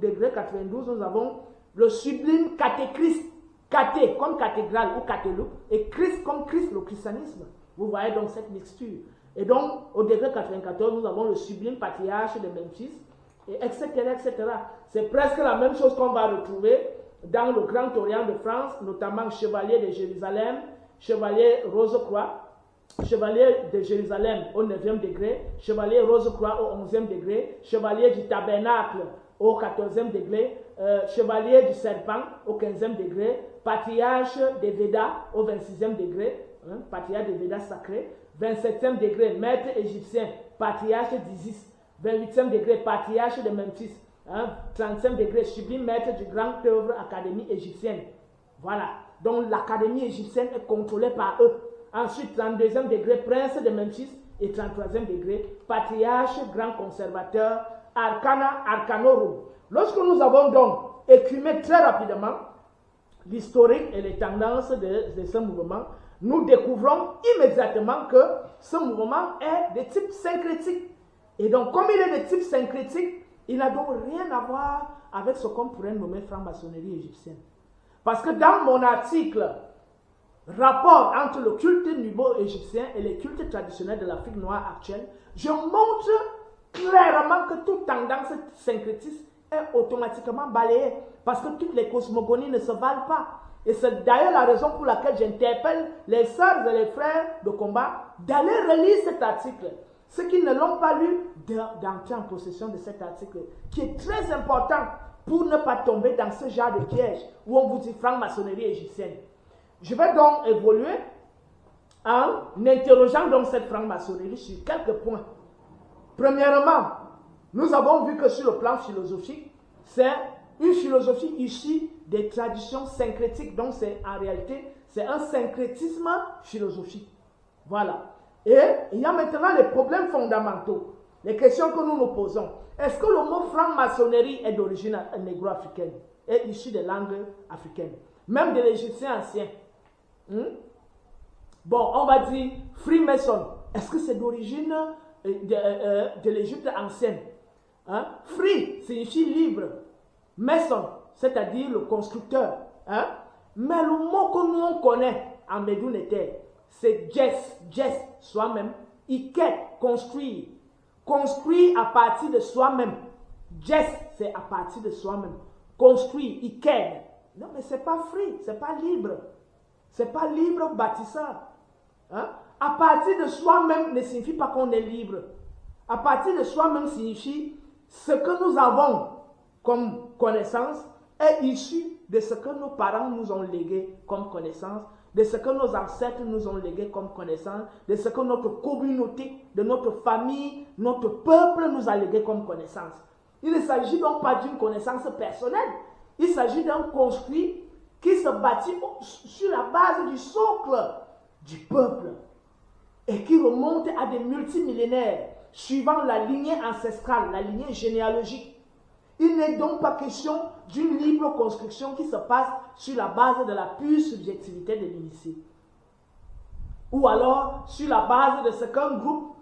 degré 92, nous avons le sublime catéchrist. Caté comme cathédrale ou cathéloupe, et Christ comme Christ, le christianisme. Vous voyez donc cette mixture. Et donc, au degré 94, nous avons le sublime patriarche de Memphis, et etc., etc. C'est presque la même chose qu'on va retrouver dans le Grand Orient de France, notamment chevalier de Jérusalem, chevalier Rose-Croix, chevalier de Jérusalem au 9e degré, chevalier Rose-Croix au 11e degré, chevalier du tabernacle au 14e degré, chevalier du serpent au 15e degré, patriarche des Védas au 26e degré, patriarche des Védas sacrés, 27e degré, maître égyptien, patriarche d'Isis, 28e degré, patriarche de Memphis, 30e degré, sublime maître du grand œuvre académie égyptienne. Voilà, donc l'académie égyptienne est contrôlée par eux. Ensuite, 32e degré, prince de Memphis, et 33e degré, patriarche, grand conservateur, arcana arcanorum. Lorsque nous avons donc écumé très rapidement l'historique et les tendances de ce mouvement, nous découvrons immédiatement que ce mouvement est de type syncrétique. Et donc, comme il est de type syncrétique, il n'a donc rien à voir avec ce qu'on pourrait nommer franc-maçonnerie égyptienne. Parce que dans mon article, rapport entre le culte nubo-égyptien et les cultes traditionnels de l'Afrique noire actuelle, je montre clairement que toute tendance syncrétiste est automatiquement balayée. Parce que toutes les cosmogonies ne se valent pas. Et c'est d'ailleurs la raison pour laquelle j'interpelle les sœurs et les frères de combat d'aller relire cet article. Ceux qui ne l'ont pas lu, d'entrer en possession de cet article, qui est très important pour ne pas tomber dans ce genre de piège où on vous dit franc-maçonnerie égyptienne. Je vais donc évoluer en interrogeant donc cette franc-maçonnerie sur quelques points. Premièrement, nous avons vu que sur le plan philosophique, c'est une philosophie issue des traditions syncrétiques. Donc, en réalité, c'est un syncrétisme philosophique. Voilà. Et il y a maintenant les problèmes fondamentaux. Les questions que nous nous posons. Est-ce que le mot franc-maçonnerie est d'origine négro-africaine, est issu des langues africaines, même de l'égyptien ancien? Bon, on va dire Freemason. Est-ce que c'est d'origine de l'Égypte ancienne? Free signifie libre. Mason, c'est-à-dire le constructeur. Mais le mot que nous on connaît en Médounéter, c'est Jess, soi-même. Iket, construire. Construire à partir de soi-même. Jess, c'est à partir de soi-même. Construire, Iket. Non, mais c'est pas free, c'est pas libre. C'est pas libre bâtisseur. À partir de soi-même ne signifie pas qu'on est libre. À partir de soi-même signifie ce que nous avons comme connaissance est issu de ce que nos parents nous ont légué comme connaissance, de ce que nos ancêtres nous ont légué comme connaissance, de ce que notre communauté, de notre famille, notre peuple nous a légué comme connaissance. Il ne s'agit donc pas d'une connaissance personnelle, il s'agit d'un construit qui se bâtit sur la base du socle du peuple et qui remonte à des multimillénaires suivant la lignée ancestrale, la lignée généalogique. Il n'est donc pas question d'une libre construction qui se passe sur la base de la pure subjectivité de l'initié. Ou alors sur la base de ce qu'un groupe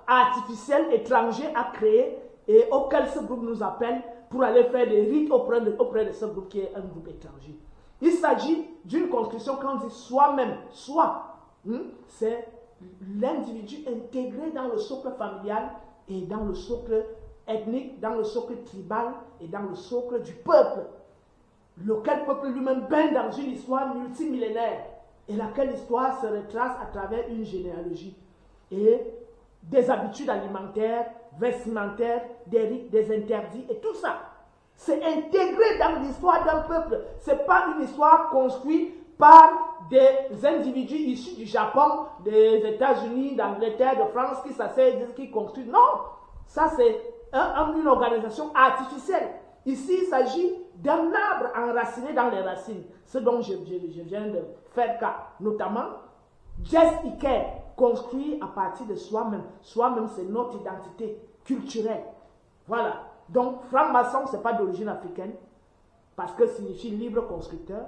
artificiel étranger a créé et auquel ce groupe nous appelle pour aller faire des rites auprès de ce groupe qui est un groupe étranger. Il s'agit d'une construction quand on dit soi-même, soi. C'est l'individu intégré dans le socle familial et dans le socle ethnique, dans le socle tribal et dans le socle du peuple, lequel peuple lui-même baigne dans une histoire multimillénaire et laquelle histoire se retrace à travers une généalogie et des habitudes alimentaires, vestimentaires, des rites, des interdits et tout ça. C'est intégré dans l'histoire d'un peuple. Ce n'est pas une histoire construite par des individus issus du Japon, des États-Unis, d'Angleterre, de France qui s'asseyent, qui construisent. Non, ça c'est une organisation artificielle. Ici, il s'agit d'un arbre enraciné dans les racines, ce dont je viens de faire cas. Notamment, Jess Iker, construit à partir de soi-même. Soi-même, c'est notre identité culturelle. Voilà. Donc, franc-maçon, ce n'est pas d'origine africaine, parce que signifie libre constructeur.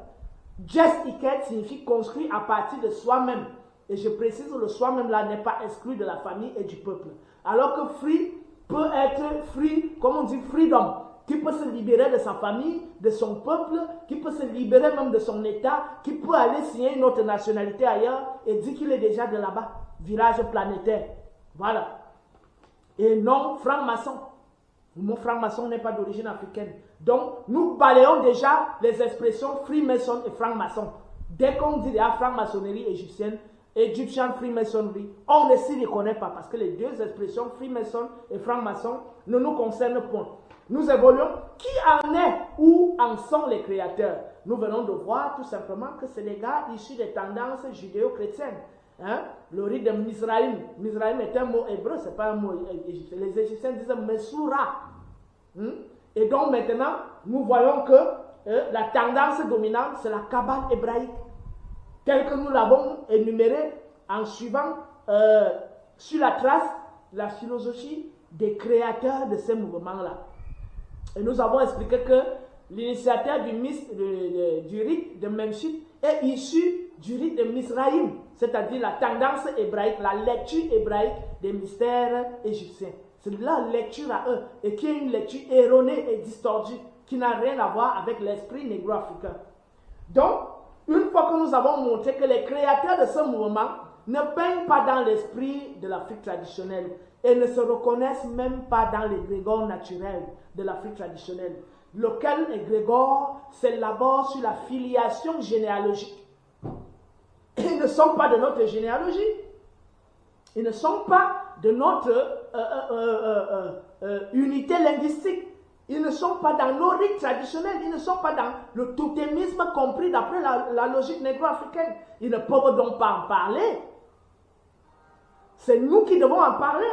Jess Iker signifie construit à partir de soi-même. Et je précise, le soi-même là n'est pas exclu de la famille et du peuple. Alors que free peut être free, comme on dit freedom, qui peut se libérer de sa famille, de son peuple, qui peut se libérer même de son état, qui peut aller signer une autre nationalité ailleurs et dire qu'il est déjà de là-bas. Village planétaire. Voilà. Et non franc-maçon. Le mot franc-maçon n'est pas d'origine africaine. Donc, nous balayons déjà les expressions Freemason et franc-maçon. Dès qu'on dit la franc-maçonnerie égyptienne, Egyptian Freemasonry, on ne s'y reconnaît pas parce que les deux expressions Freemason et franc-maçon ne nous concernent point. Nous évoluons. Qui en est? Où en sont les créateurs? Nous venons de voir tout simplement que c'est des gars issus des tendances judéo-chrétiennes. Le rite de Mizraïm. Mizraïm est un mot hébreu, ce n'est pas un mot égyptien. Les Égyptiens disent Messoura. Et donc maintenant, nous voyons que la tendance dominante, c'est la Kabbale hébraïque, telle que nous l'avons énumérée en suivant sur la trace la philosophie des créateurs de ces mouvements-là. Et nous avons expliqué que l'initiateur du rite de Memphis est issu du rite de Mizraïm, c'est-à-dire la tendance hébraïque, la lecture hébraïque des mystères égyptiens. C'est leur lecture à eux, et qui est une lecture erronée et distordue, qui n'a rien à voir avec l'esprit négro-africain. Donc, une fois que nous avons montré que les créateurs de ce mouvement ne peignent pas dans l'esprit de l'Afrique traditionnelle, et ne se reconnaissent même pas dans l'égrégore naturel de l'Afrique traditionnelle. Lequel égrégore s'élabore sur la filiation généalogique. Ils ne sont pas de notre généalogie. Ils ne sont pas de notre unité linguistique. Ils ne sont pas dans nos rites traditionnels. Ils ne sont pas dans le totémisme compris d'après la logique négro-africaine. Ils ne peuvent donc pas en parler. C'est nous qui devons en parler.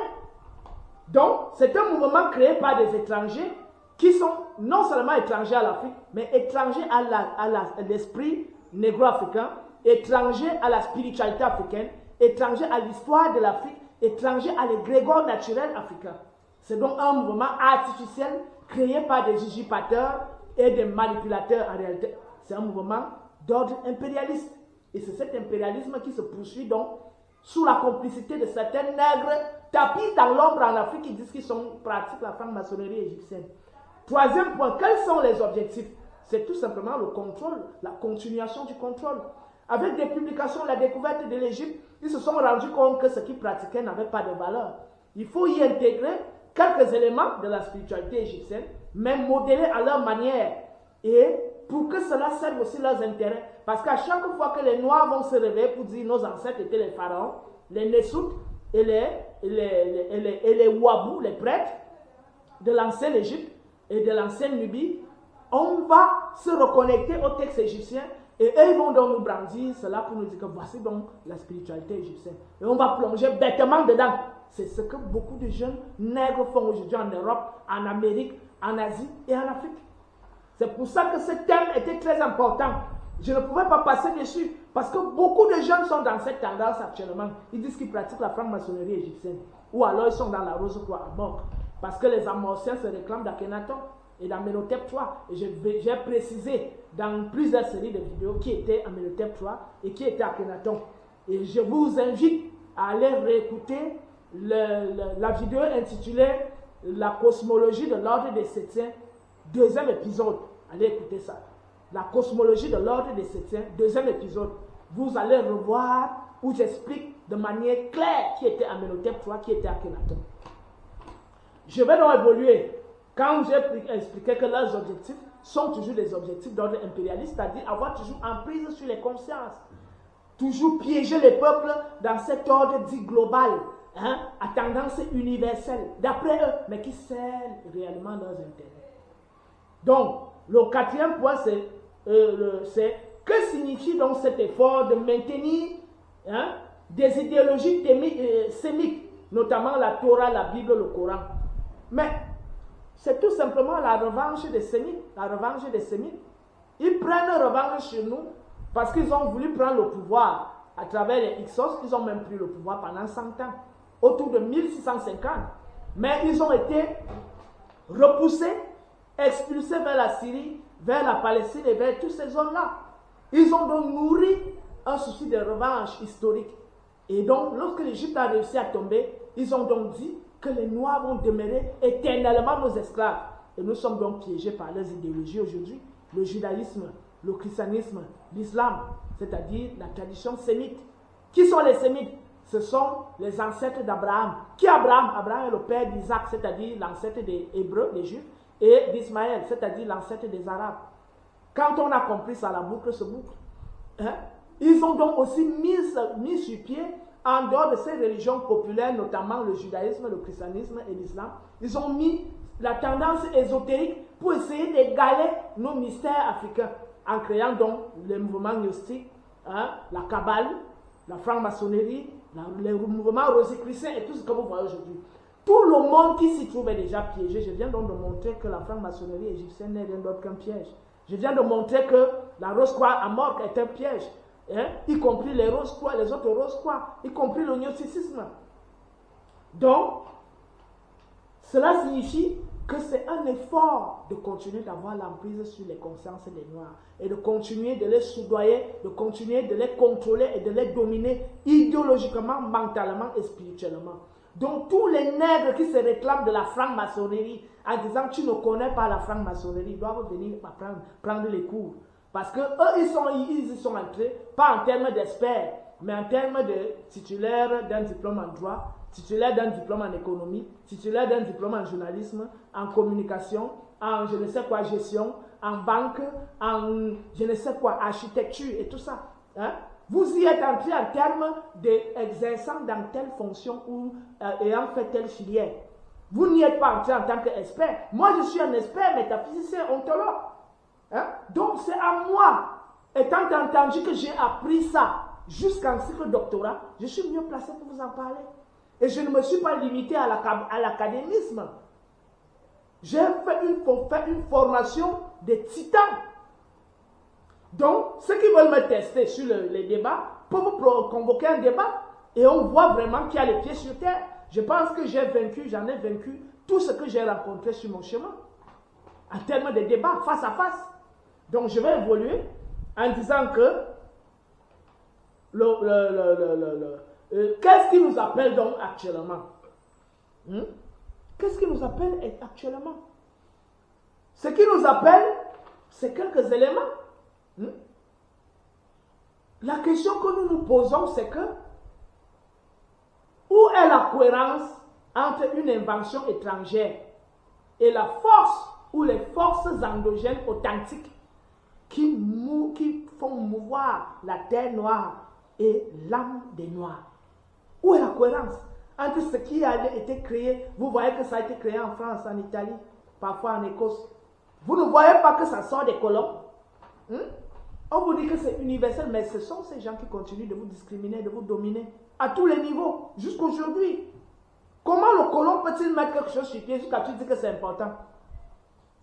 Donc, c'est un mouvement créé par des étrangers qui sont non seulement étrangers à l'Afrique, mais étrangers à l'esprit négro-africain, étrangers à la spiritualité africaine, étrangers à l'histoire de l'Afrique, étrangers à l'égrégore naturel africain. C'est donc un mouvement artificiel créé par des usurpateurs et des manipulateurs en réalité. C'est un mouvement d'ordre impérialiste. Et c'est cet impérialisme qui se poursuit donc sous la complicité de certains nègres tapis dans l'ombre en Afrique qui disent qu'ils pratiquent la franc-maçonnerie égyptienne. Troisième point, quels sont les objectifs? C'est tout simplement le contrôle, la continuation du contrôle. Avec des publications, la découverte de l'Égypte, ils se sont rendus compte que ce qu'ils pratiquaient n'avait pas de valeur. Il faut y intégrer quelques éléments de la spiritualité égyptienne, mais modélés à leur manière. Et pour que cela serve aussi leurs intérêts. Parce qu'à chaque fois que les Noirs vont se réveiller pour dire nos ancêtres étaient les pharaons, les Nessout et les Ouabou, les prêtres de l'ancienne Égypte et de l'ancienne Nubie, on va se reconnecter au texte égyptien et eux ils vont donc nous brandir cela pour nous dire que voici donc la spiritualité égyptienne. Et on va plonger bêtement dedans. C'est ce que beaucoup de jeunes nègres font aujourd'hui en Europe, en Amérique, en Asie et en Afrique. C'est pour ça que ce thème était très important. Je ne pouvais pas passer dessus parce que beaucoup de jeunes sont dans cette tendance actuellement. Ils disent qu'ils pratiquent la franc-maçonnerie égyptienne ou alors ils sont dans la Rose-Croix à mort parce que les Amorciens se réclament d'Akhenaton et d'Amenhotep III. Et j'ai précisé dans plusieurs séries de vidéos qui était Amenhotep III et qui était Akhenaton. Et je vous invite à aller réécouter la vidéo intitulée « La cosmologie de l'ordre des Septiens », deuxième épisode. Allez écouter ça. La cosmologie de l'ordre des Septiens, deuxième épisode. Vous allez revoir où j'explique de manière claire qui était Amenhotep III, qui était Akhenaton. Je vais donc évoluer. Quand j'ai expliqué que leurs objectifs sont toujours des objectifs d'ordre impérialiste, c'est-à-dire avoir toujours emprise sur les consciences, toujours piéger les peuples dans cet ordre dit global, à tendance universelle, d'après eux, mais qui sert réellement leurs intérêts. Donc, le quatrième point, c'est que signifie donc cet effort de maintenir des idéologies sémites, notamment la Torah, la Bible, le Coran. Mais c'est tout simplement la revanche des Sémites. La revanche des Sémites. Ils prennent revanche sur nous parce qu'ils ont voulu prendre le pouvoir à travers les Hyksos. Ils ont même pris le pouvoir pendant 100 ans, autour de 1650. Mais ils ont été repoussés, expulsés vers la Syrie, vers la Palestine et vers toutes ces zones-là. Ils ont donc nourri un souci de revanche historique. Et donc, lorsque l'Égypte a réussi à tomber, ils ont donc dit que les Noirs vont demeurer éternellement nos esclaves. Et nous sommes donc piégés par leurs idéologies aujourd'hui. Le judaïsme, le christianisme, l'islam, c'est-à-dire la tradition sémite. Qui sont les sémites? Ce sont les ancêtres d'Abraham. Qui est Abraham? Abraham est le père d'Isaac, c'est-à-dire l'ancêtre des Hébreux, des Juifs, et d'Ismaël, c'est-à-dire l'ancêtre des Arabes. Quand on a compris ça, la boucle se boucle. Ils ont donc aussi mis sur pied, en dehors de ces religions populaires, notamment le judaïsme, le christianisme et l'islam, ils ont mis la tendance ésotérique pour essayer d'égaler nos mystères africains, en créant donc les mouvements gnostiques, la Kabbale, la franc-maçonnerie, les mouvements rosicruciens et tout ce que vous voyez aujourd'hui. Tout le monde qui s'y trouve est déjà piégé. Je viens donc de montrer que la franc-maçonnerie égyptienne n'est rien d'autre qu'un piège. Je viens de montrer que la Rose-Croix à Morgue est un piège. Y compris les Rose-Croix, les autres Rose-Croix, y compris le gnosticisme. Donc, cela signifie que c'est un effort de continuer d'avoir l'emprise sur les consciences des Noirs et de continuer de les soudoyer, de continuer de les contrôler et de les dominer idéologiquement, mentalement et spirituellement. Donc, tous les nègres qui se réclament de la franc-maçonnerie en disant « tu ne connais pas la franc-maçonnerie » doivent venir prendre les cours. Parce qu'eux, ils y sont entrés, pas en termes d'experts, mais en termes de titulaires d'un diplôme en droit, titulaire d'un diplôme en économie, titulaire d'un diplôme en journalisme, en communication, en je ne sais quoi, gestion, en banque, en je ne sais quoi, architecture et tout ça. Hein? Vous y êtes entré en termes d'exerçant dans telle fonction ou ayant fait telle filière. Vous n'y êtes pas entré en tant qu'expert. Moi, je suis un expert métaphysicien, ontologue. Hein? Donc, c'est à moi, étant entendu que j'ai appris ça jusqu'en cycle doctorat, je suis mieux placé pour vous en parler. Et je ne me suis pas limité à l'académisme. J'ai fait une formation de titan. Donc, ceux qui veulent me tester sur les débats peuvent convoquer un débat et on voit vraiment qu'il y a les pieds sur terre. Je pense que j'en ai vaincu tout ce que j'ai rencontré sur mon chemin en termes de débat face à face. Donc, je vais évoluer en disant que qu'est-ce qui nous appelle donc actuellement? Qu'est-ce qui nous appelle actuellement? Ce qui nous appelle, c'est quelques éléments. La question que nous nous posons, c'est que où est la cohérence entre une invention étrangère et la force ou les forces endogènes authentiques qui font mouvoir la terre noire et l'âme des Noirs? Où est la cohérence entre ce qui a été créé? Vous voyez que ça a été créé en France, en Italie, parfois en Écosse. Vous ne voyez pas que ça sort des colons? On vous dit que c'est universel, mais ce sont ces gens qui continuent de vous discriminer, de vous dominer à tous les niveaux, jusqu'aujourd'hui. Comment le colon peut-il mettre quelque chose sur pied jusqu'à tu dis que c'est important?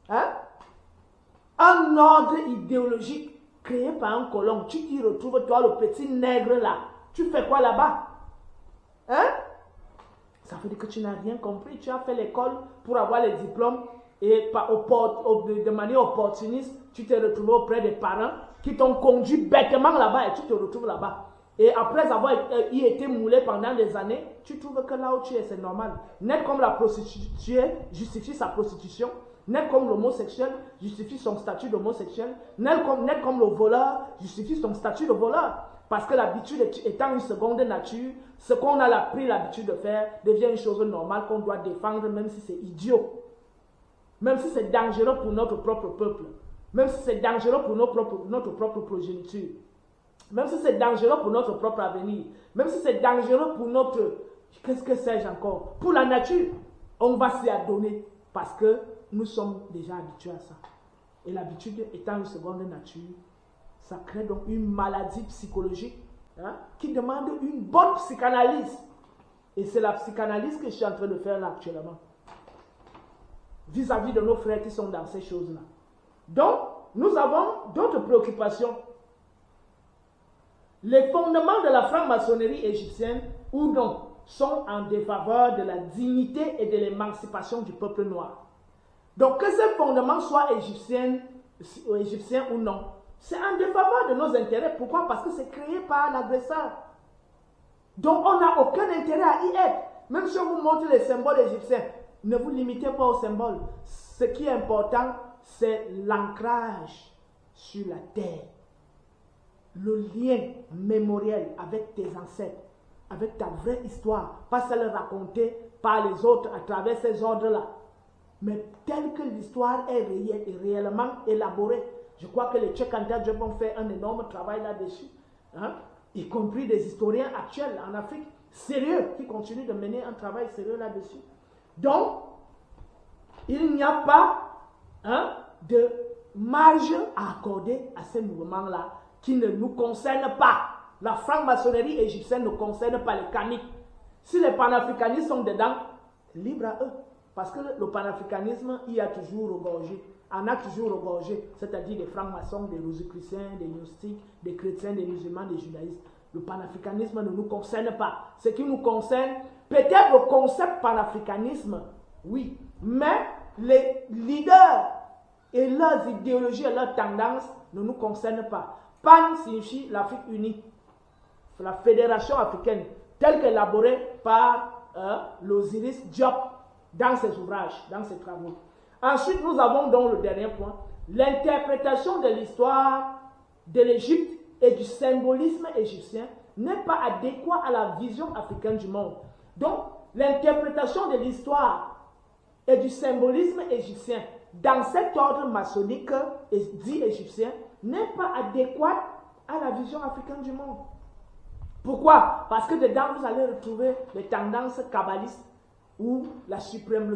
Hein? Un ordre idéologique créé par un colon, tu t'y retrouves, toi, le petit nègre là. Tu fais quoi là-bas? Hein? Ça veut dire que tu n'as rien compris. Tu as fait l'école pour avoir les diplômes et de manière opportuniste, tu t'es retrouvé auprès des parents qui t'ont conduit bêtement là-bas et tu te retrouves là-bas. Et après avoir y été moulé pendant des années, tu trouves que là où tu es, c'est normal. Net comme la prostituée justifie sa prostitution, net comme l'homosexuel justifie son statut d'homosexuel, net comme le voleur justifie son statut de voleur. Parce que l'habitude étant une seconde nature, ce qu'on a pris l'habitude de faire devient une chose normale qu'on doit défendre même si c'est idiot. Même si c'est dangereux pour notre propre peuple. Même si c'est dangereux pour notre propre progéniture. Même si c'est dangereux pour notre propre avenir. Même si c'est dangereux pour notre... Qu'est-ce que sais-je encore? Pour la nature, on va s'y adonner. Parce que nous sommes déjà habitués à ça. Et l'habitude étant une seconde nature, ça crée donc une maladie psychologique qui demande une bonne psychanalyse. Et c'est la psychanalyse que je suis en train de faire là actuellement. Vis-à-vis de nos frères qui sont dans ces choses-là. Donc, nous avons d'autres préoccupations. Les fondements de la franc-maçonnerie égyptienne, ou non, sont en défaveur de la dignité et de l'émancipation du peuple noir. Donc, que ces fondements soient égyptiens ou non, c'est en défaveur de nos intérêts. Pourquoi? Parce que c'est créé par l'agresseur. Donc, on n'a aucun intérêt à y être. Même si on vous montre les symboles égyptiens, ne vous limitez pas aux symboles. Ce qui est important, c'est l'ancrage sur la terre. Le lien mémoriel avec tes ancêtres, avec ta vraie histoire, pas celle racontée par les autres à travers ces ordres-là, mais telle que l'histoire est réellement élaborée. Je crois que les Cheikh Anta Diop ont fait un énorme travail là-dessus, y compris des historiens actuels en Afrique, sérieux, qui continuent de mener un travail sérieux là-dessus. Donc, il n'y a pas de marge à accorder à ces mouvements-là qui ne nous concernent pas. La franc-maçonnerie égyptienne ne concerne pas les Kaniks. Si les panafricanistes sont dedans, libre à eux. Parce que le panafricanisme y a toujours regorgé. En a toujours regorgé. C'est-à-dire des francs-maçons, des rosicruciens, des gnostiques, des chrétiens, des musulmans, des judaïstes. Le panafricanisme ne nous concerne pas. Ce qui nous concerne, peut-être le concept panafricanisme, oui. Mais les leaders et leurs idéologies et leurs tendances ne nous concernent pas. PAN signifie l'Afrique unie, la Fédération africaine, telle qu'élaborée par l'Osiris Diop dans ses ouvrages, dans ses travaux. Ensuite, nous avons donc le dernier point, l'interprétation de l'histoire de l'Égypte et du symbolisme égyptien n'est pas adéquat à la vision africaine du monde. Donc, l'interprétation de l'histoire et du symbolisme égyptien dans cet ordre maçonnique dit égyptien n'est pas adéquate à la vision africaine du monde. Pourquoi? Parce que dedans, vous allez retrouver les tendances kabbalistes ou le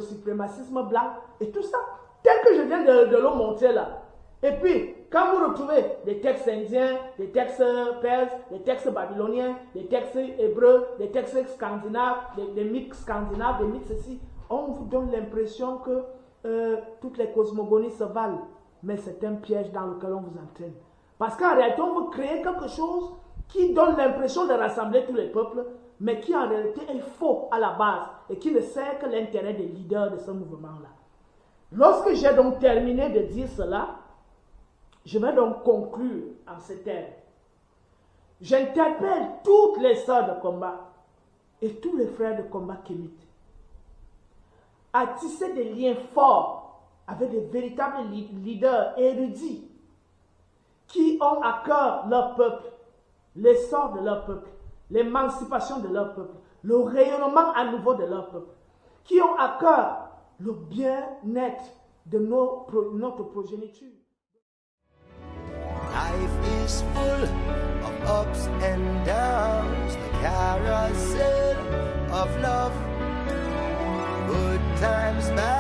suprémacisme blanc et tout ça, tel que je viens de le montrer là. Et puis, quand vous retrouvez des textes indiens, des textes perses, des textes babyloniens, des textes hébreux, des textes scandinaves, des mythes scandinaves, des mythes ceci, on vous donne l'impression que toutes les cosmogonies se valent. Mais c'est un piège dans lequel on vous entraîne. Parce qu'en réalité, on veut créer quelque chose qui donne l'impression de rassembler tous les peuples, mais qui en réalité est faux à la base et qui ne sert que l'intérêt des leaders de ce mouvement-là. Lorsque j'ai donc terminé de dire cela, je vais donc conclure en ces termes. J'interpelle toutes les sœurs de combat et tous les frères de combat kémites à tisser des liens forts avec des véritables leaders érudits qui ont à cœur leur peuple, l'essor de leur peuple, l'émancipation de leur peuple, le rayonnement à nouveau de leur peuple, qui ont à cœur le bien-être de notre progéniture. Life is full of ups and downs, the carousel of love, good times, bad